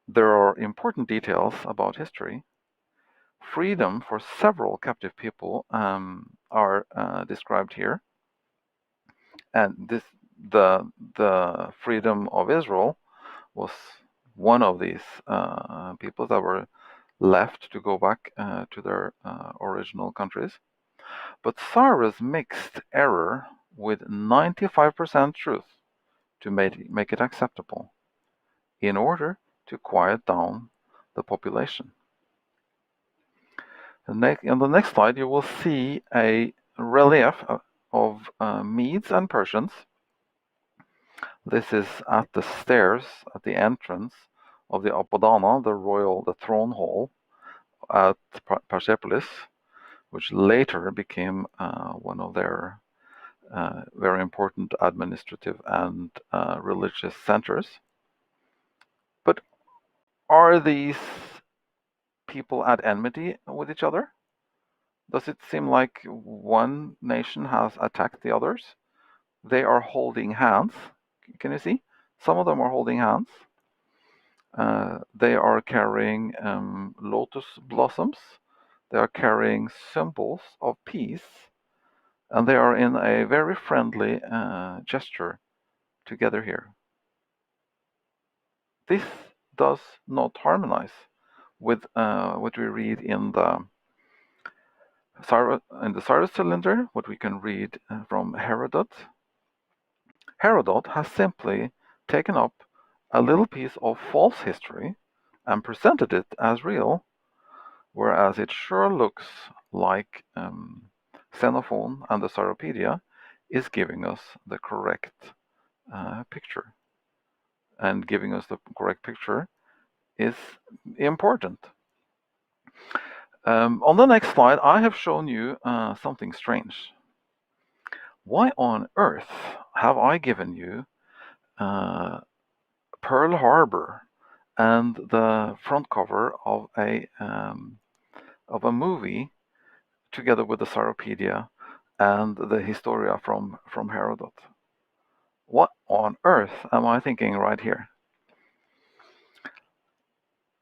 Speaker 5: There are important details about history. Freedom for several captive people are described here, and the freedom of Israel was one of these people that were left to go back to their original countries. But Cyrus mixed error with 95% truth to make it acceptable in order to quiet down the population. On the next slide, you will see a relief of Medes and Persians. This is at the stairs at the entrance of the Apadana, the throne hall at Persepolis, which later became one of their very important administrative and religious centers. But are these people at enmity with each other? Does it seem like one nation has attacked the others? They are holding hands. Can you see? Some of them are holding hands. They are carrying lotus blossoms. They are carrying symbols of peace. And they are in a very friendly gesture together here. This does not harmonize with what we read in the Cyrus cylinder, what we can read from Herodot. Herodot has simply taken up a little piece of false history and presented it as real, whereas it sure looks like Xenophon and the Cyropedia is giving us the correct picture. And giving us the correct picture is important. On the next slide, I have shown you something strange. Why on earth have I given you Pearl Harbor and the front cover of a movie together with the Cyropedia and the Historia from Herodot? What on earth am I thinking right here?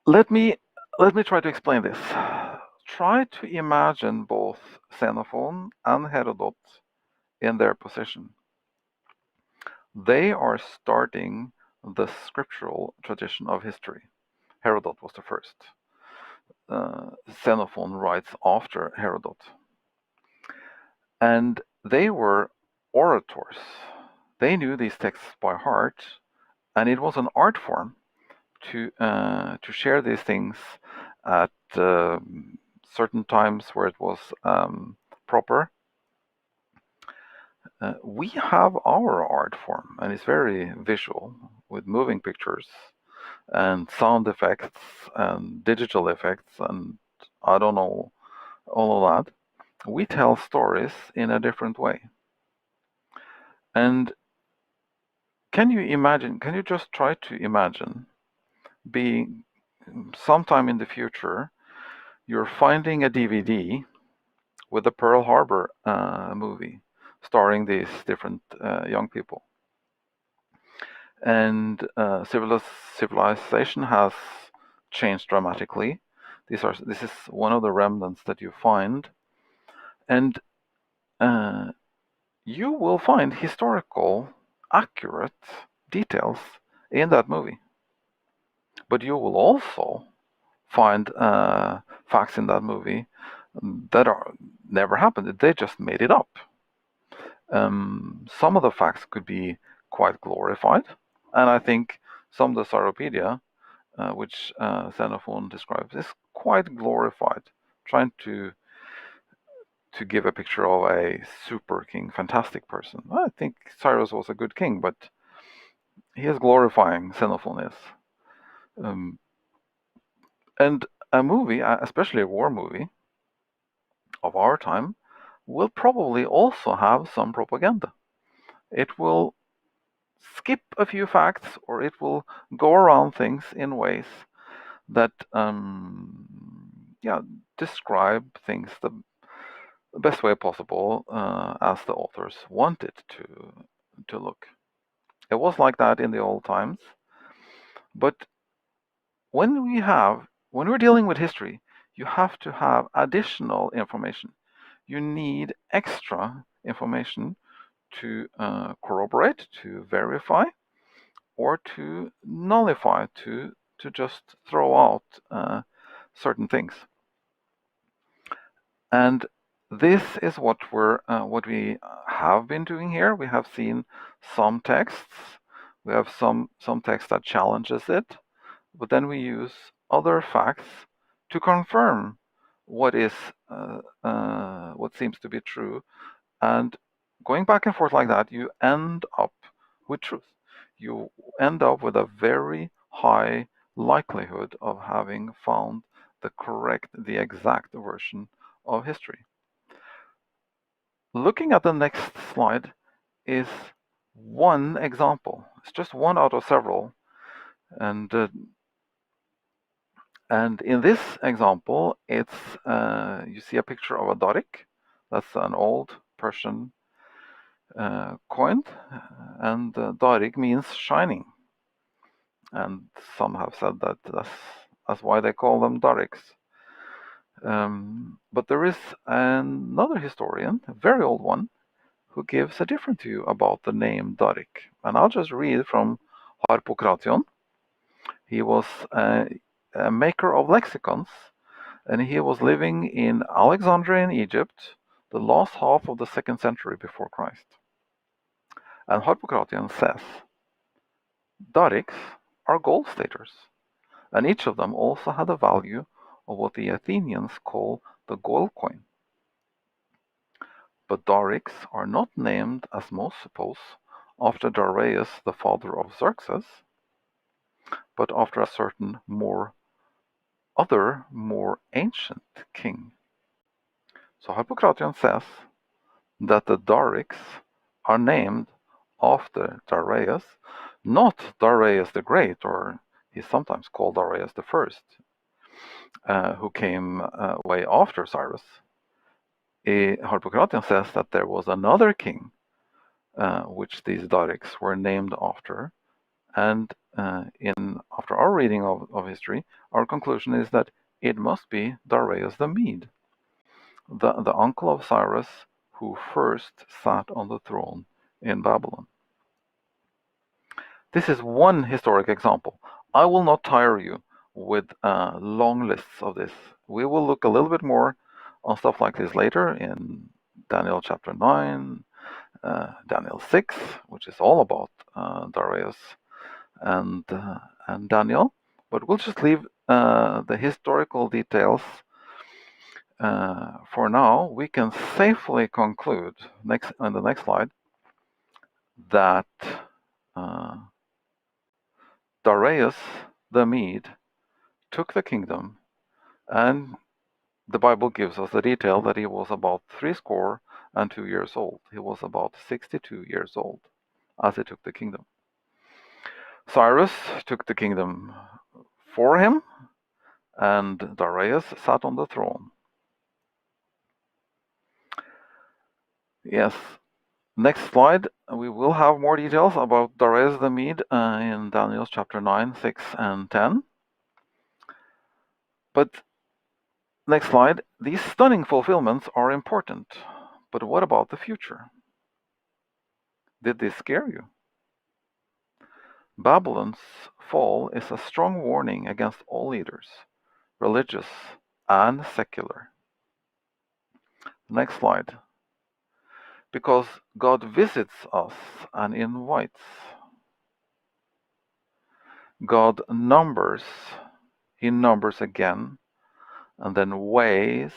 Speaker 5: Let me try to explain this. Try to imagine both Xenophon and Herodot in their position. They are starting the scriptural tradition of history. Herodot was the first. Xenophon writes after Herodot. And they were orators. They knew these texts by heart, and it was an art form to share these things at certain times where it was proper. We have our art form, and it's very visual, with moving pictures and sound effects and digital effects, and I don't know, all of that. We tell stories in a different way. And can you just try to imagine being sometime in the future, you're finding a DVD with the Pearl Harbor movie starring these different young people. And civilization has changed dramatically. This is one of the remnants that you find. And you will find historical, accurate details in that movie. But you will also find facts in that movie that never happened. They just made it up. Some of the facts could be quite glorified, and I think some of the Cyropedia, which Xenophon describes, is quite glorified, trying to give a picture of a super king, fantastic person. I think Cyrus was a good king, but he is glorifying, Xenophon is. And a movie, especially a war movie of our time, will probably also have some propaganda. It will skip a few facts, or it will go around things in ways that describe things the best way possible as the authors want it to look. It was like that in the old times, but when we're dealing with history, you have to have additional information. You need extra information to corroborate, to verify, or to nullify, to just throw out certain things. And this is what we have been doing here. We have seen some texts. We have some text that challenges it, but then we use other facts to confirm what seems to be true. And going back and forth like that, you end up with truth. You end up with a very high likelihood of having found the exact version of history. Looking at the next slide is one example. It's just one out of several. And in this example, it's you see a picture of a Doric. That's an old Persian coin, and Doric means shining. And some have said that that's why they call them Dorics. But there is another historian, a very old one, who gives a different view about the name Doric. And I'll just read from Harpocration. He was a maker of lexicons, and he was living in Alexandria in Egypt, the last half of the 2nd century before Christ. And Harpocration says, Dorics are gold staters, and each of them also had a value of what the Athenians call the gold coin. But Darics are not named, as most suppose, after Darius, the father of Xerxes, but after a certain more ancient king. So Hippocrates says that the Darics are named after Darius, not Darius the Great, or he's sometimes called Darius the First, who came way after Cyrus. Hippocrates says that there was another king which these Darics were named after, and after our reading of history, our conclusion is that it must be Darius the Mede, the uncle of Cyrus, who first sat on the throne in Babylon. This is one historic example. I will not tire you with long lists of this. We will look a little bit more on stuff like this later in Daniel chapter 9, Daniel 6, which is all about Darius and Daniel. But we'll just leave the historical details for now. We can safely conclude on the next slide that Darius the Mede took the kingdom, and the Bible gives us the detail that he was about 62 years old. He was about 62 years old as he took the kingdom. Cyrus took the kingdom for him, and Darius sat on the throne. Yes. Next slide, we will have more details about Darius the Mede in Daniel chapter 9, 6, and 10. But next slide, these stunning fulfillments are important. But what about the future? Did this scare you? Babylon's fall is a strong warning against all leaders, religious and secular. Next slide. Because God visits us and invites. God numbers, he numbers again, and then weighs,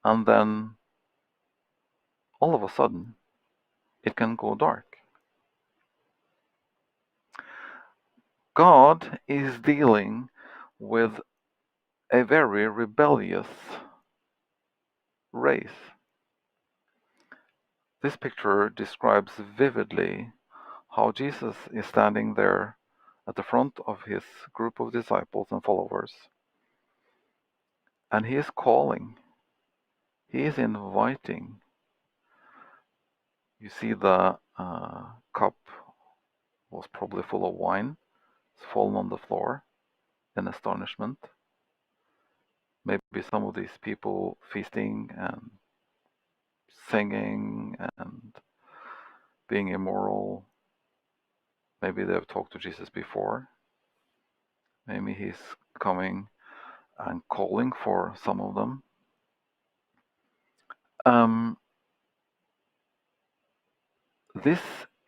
Speaker 5: and then all of a sudden it can go dark. God is dealing with a very rebellious race. This picture describes vividly how Jesus is standing there at the front of his group of disciples and followers. And he is calling. He is inviting. You see the cup was probably full of wine. It's fallen on the floor in astonishment. Maybe some of these people feasting and singing and being immoral. Maybe they've talked to Jesus before. Maybe he's coming and calling for some of them. This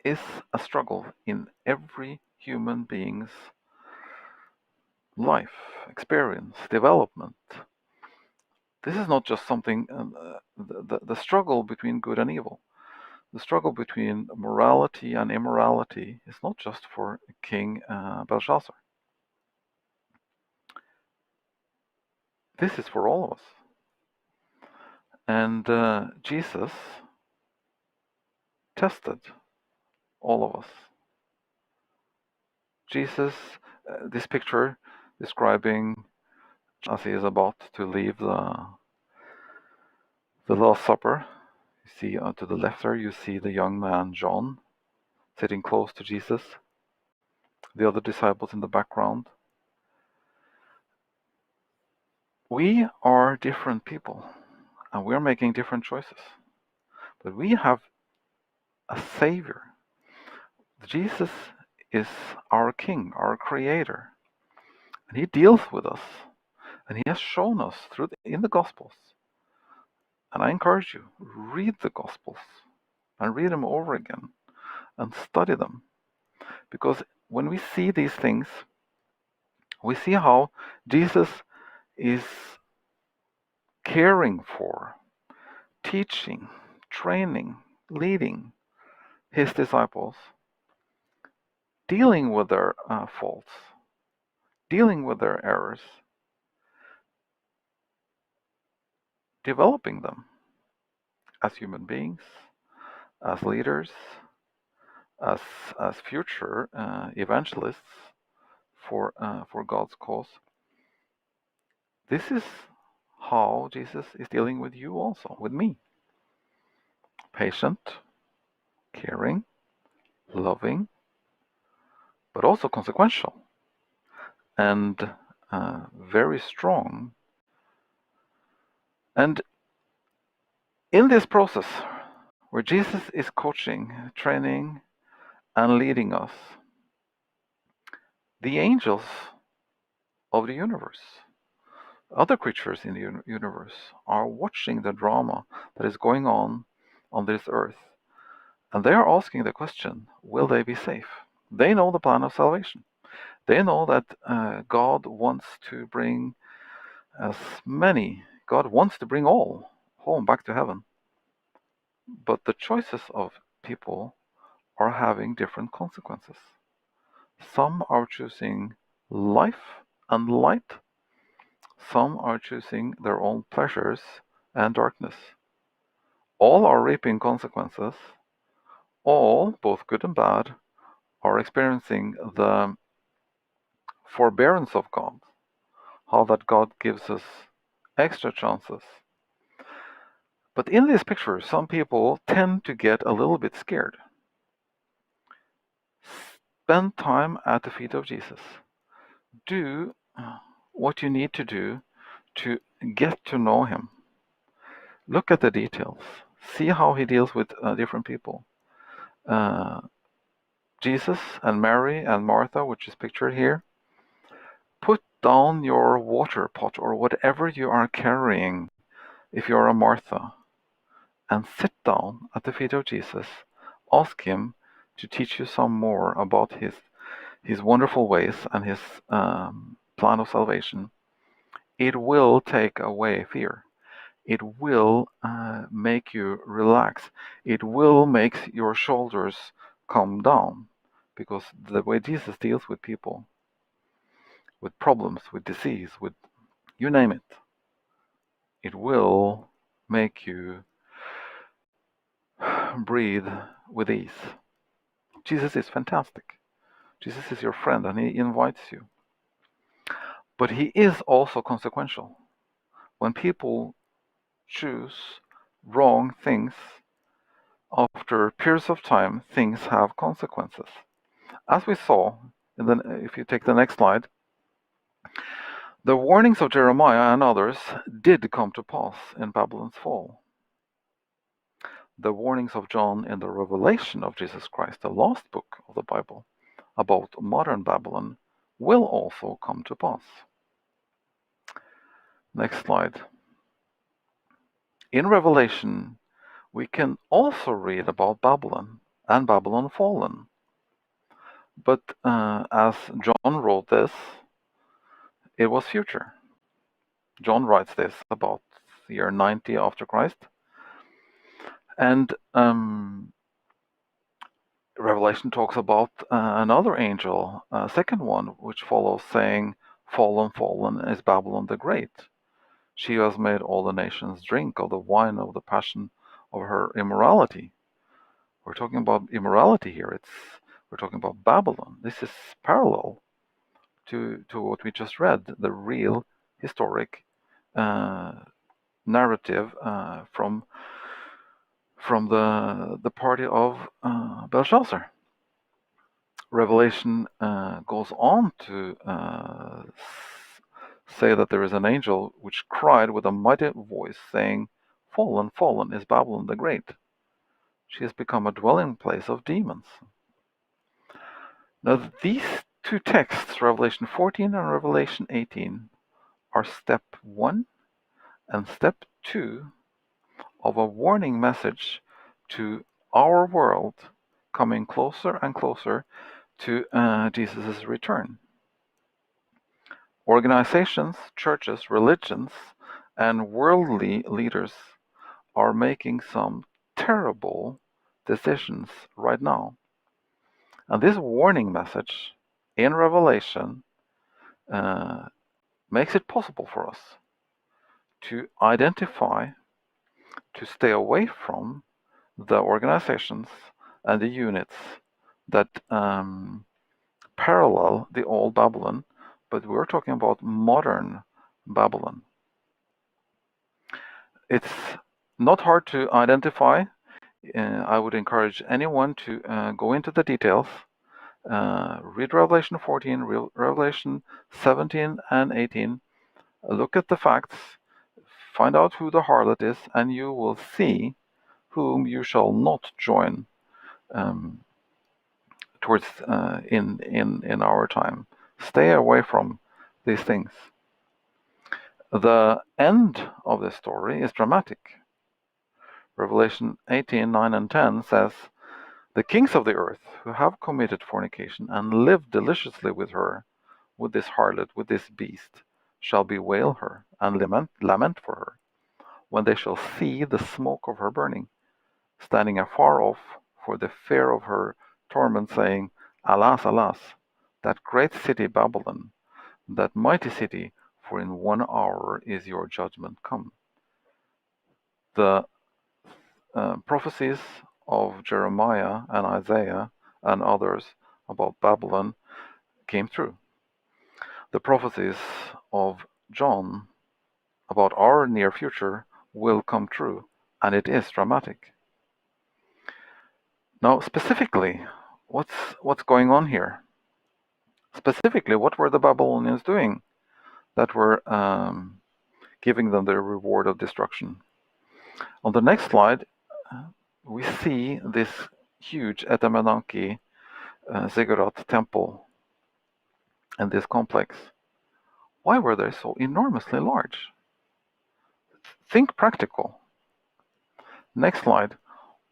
Speaker 5: is a struggle in every human being's life, experience, development. This is not just something, the struggle between good and evil. The struggle between morality and immorality is not just for King Belshazzar. This is for all of us. And Jesus tested all of us. Jesus, this picture describing as he is about to leave the Last Supper. You see to the left there, you see the young man John sitting close to Jesus. The other disciples in the background. We are different people, and we're making different choices. But we have a Savior. Jesus is our King, our Creator. And he deals with us. And he has shown us in the Gospels. And I encourage you, read the Gospels and read them over again and study them. Because when we see these things, we see how Jesus is caring for, teaching, training, leading his disciples, dealing with their faults, dealing with their errors, developing them as human beings, as leaders, as future evangelists for God's cause. This is how Jesus is dealing with you also, with me. Patient, caring, loving, but also consequential and very strong. And in this process, where Jesus is coaching, training, and leading us, the angels of the universe, other creatures in the universe, are watching the drama that is going on this earth. And they are asking the question, will they be safe? They know the plan of salvation. They know that God wants to bring God wants to bring all home back to heaven. But the choices of people are having different consequences. Some are choosing life and light. Some are choosing their own pleasures and darkness. All are reaping consequences. All, both good and bad, are experiencing the forbearance of God. How that God gives us extra chances. But in this picture, some people tend to get a little bit scared. Spend time at the feet of Jesus. Do what you need to do to get to know him. Look at the details. See how he deals with different people. Jesus and Mary and Martha, which is pictured here. Put down your water pot or whatever you are carrying if you're a Martha, and sit down at the feet of Jesus. Ask him to teach you some more about his wonderful ways and his plan of salvation. It will take away fear. It will make you relax. It will make your shoulders come down, because the way Jesus deals with people, with problems, with disease, with you name it, it will make you breathe with ease. Jesus is fantastic. Jesus is your friend and he invites you. But he is also consequential. When people choose wrong things, after periods of time, things have consequences. As we saw, if you take the next slide, the warnings of Jeremiah and others did come to pass in Babylon's fall. The warnings of John in the revelation of Jesus Christ, the last book of the Bible, about modern Babylon, will also come to pass. Next slide. In Revelation, we can also read about Babylon and Babylon fallen. But as John wrote this, it was future. John writes this about the year 90 after Christ. And Revelation talks about another angel, a second one, which follows, saying, "Fallen, fallen is Babylon the Great. She has made all the nations drink of the wine of the passion of her immorality." We're talking about immorality here. We're talking about Babylon. This is parallel to what we just read, the real historic narrative from the party of Belshazzar. Revelation goes on to say that there is an angel which cried with a mighty voice, saying, "Fallen, fallen is Babylon the Great. She has become a dwelling place of demons." Now these two texts, Revelation 14 and Revelation 18, are step 1 and step 2 of a warning message to our world coming closer and closer to Jesus' return. Organizations, churches, religions, and worldly leaders are making some terrible decisions right now. And this warning message in Revelation makes it possible for us to identify, to stay away from the organizations and the units that parallel the old Babylon, but we're talking about modern Babylon. It's not hard to identify. I would encourage anyone to go into the details, read Revelation 14, Revelation 17 and 18, look at the facts, find out who the harlot is, and you will see whom you shall not join towards in our time. Stay away from these things. The end of the story is dramatic. Revelation 18, 9 and 10 says, "The kings of the earth who have committed fornication and lived deliciously with her, with this harlot, with this beast, shall bewail her and lament for her, when they shall see the smoke of her burning, standing afar off for the fear of her torment, saying, Alas, alas, that great city Babylon, that mighty city, for in 1 hour is your judgment come." The prophecies of Jeremiah and Isaiah and others about Babylon came true. The prophecies of John about our near future will come true, and it is dramatic. Now, specifically, what's going on here? Specifically, what were the Babylonians doing that were giving them the reward of destruction? On the next slide, we see this huge Etemenanki ziggurat temple and this complex. Why were they so enormously large? Think practical. Next slide.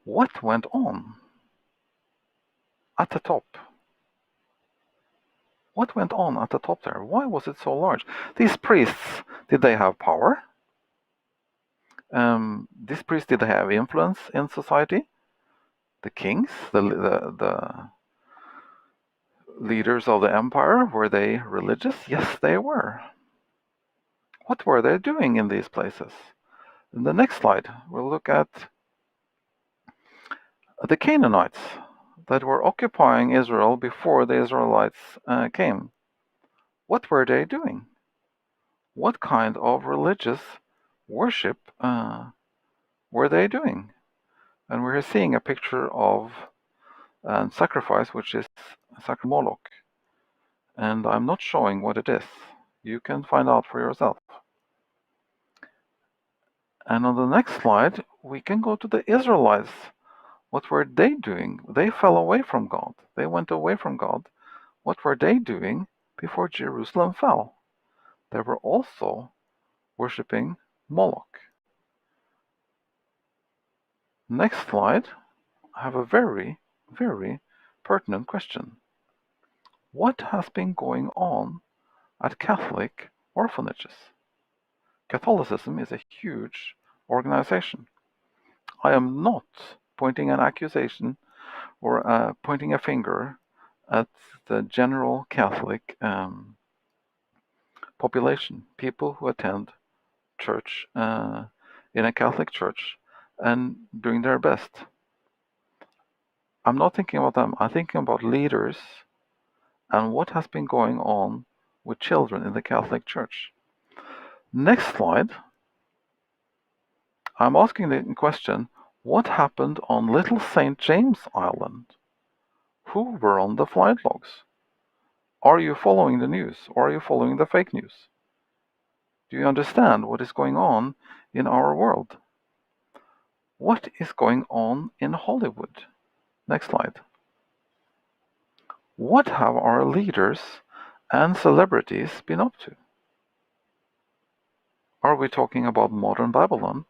Speaker 5: What went on at the top? What went on at the top there? Why was it so large? These priests, did they have power? These priests, did they have influence in society? The kings, the leaders of the empire, were they religious? Yes, they were. What were they doing in these places? In the next slide, we'll look at the Canaanites that were occupying Israel before the Israelites came. What were they doing? What kind of religious worship were they doing? And we're seeing a picture of sacrifice, which is Moloch. And I'm not showing what it is. You can find out for yourself. And on the next slide, we can go to the Israelites. What were they doing? They fell away from God. They went away from God. What were they doing before Jerusalem fell? They were also worshipping Moloch. Next slide, I have a very, very pertinent question. What has been going on at Catholic orphanages? Catholicism is a huge organization. I am not pointing an accusation or pointing a finger at the general Catholic population, people who attend church in a Catholic church and doing their best. I'm not thinking about them. I'm thinking about leaders and what has been going on with children in the Catholic Church. Next slide. I'm asking the question, what happened on Little St. James Island? Who were on the flight logs? Are you following the news, or are you following the fake news? Do you understand what is going on in our world? What is going on in Hollywood? Next slide. What have our leaders and celebrities been up to? Are we talking about modern Babylon?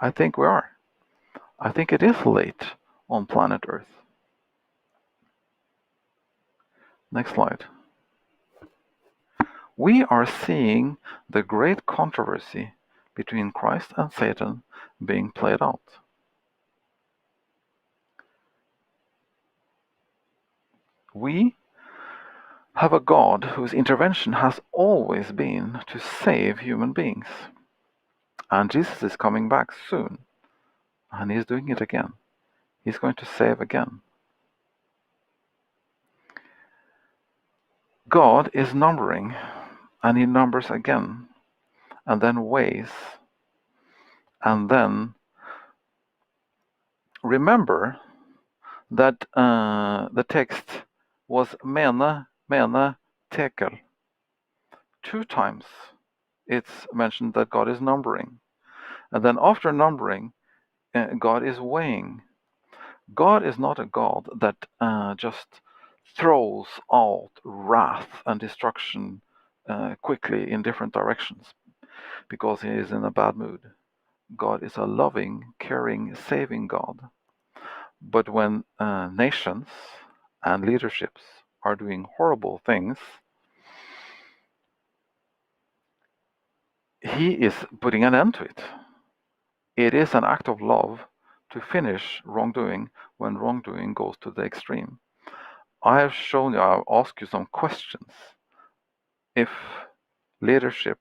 Speaker 5: I think we are. I think it is late on planet Earth. Next slide. We are seeing the great controversy between Christ and Satan being played out. We have a God whose intervention has always been to save human beings. And Jesus is coming back soon. And he's doing it again. He's going to save again. God is numbering, and he numbers again, and then weighs, and then remember that the text was mene, tekel. 2 times it's mentioned that God is numbering. And then after numbering, God is weighing. God is not a God that just throws out wrath and destruction quickly in different directions because he is in a bad mood. God is a loving, caring, saving God. But when nations and leaderships are doing horrible things, he is putting an end to it. It is an act of love to finish wrongdoing when wrongdoing goes to the extreme. I've asked you some questions. If leadership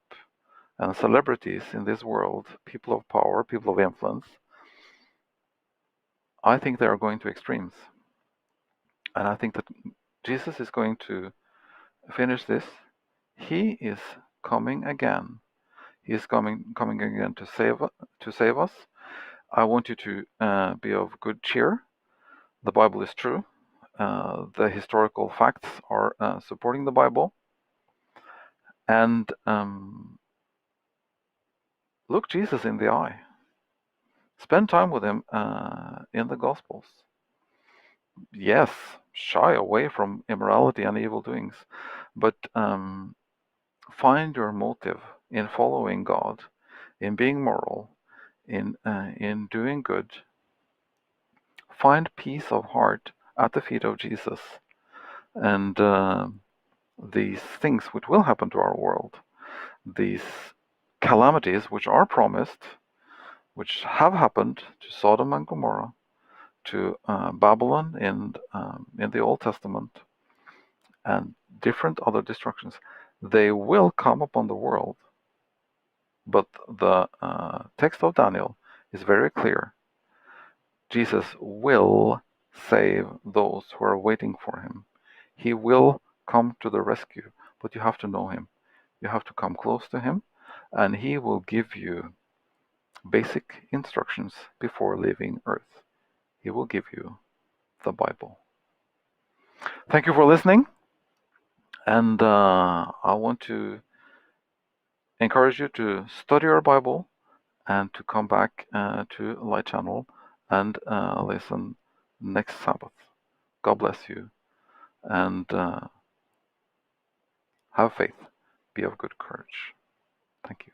Speaker 5: and celebrities in this world, people of power, people of influence, I think they are going to extremes. And I think that Jesus is going to finish this. He is coming again. He is coming again to save us. I want you to be of good cheer. The Bible is true. The historical facts are supporting the Bible. And look Jesus in the eye. Spend time with him in the Gospels. Yes, shy away from immorality and evil doings, but find your motive in following God, in being moral, in doing good. Find peace of heart at the feet of Jesus. And these things which will happen to our world, these calamities which are promised, which have happened to Sodom and Gomorrah, to Babylon in the Old Testament, and different other destructions, they will come upon the world. But the text of Daniel is very clear. Jesus will save those who are waiting for him. He will come to the rescue, but you have to know him. You have to come close to him, and he will give you basic instructions before leaving earth. He will give you the Bible. Thank you for listening, and I want to encourage you to study your Bible and to come back to Light Channel and listen next Sabbath. God bless you, and have faith. Be of good courage. Thank you.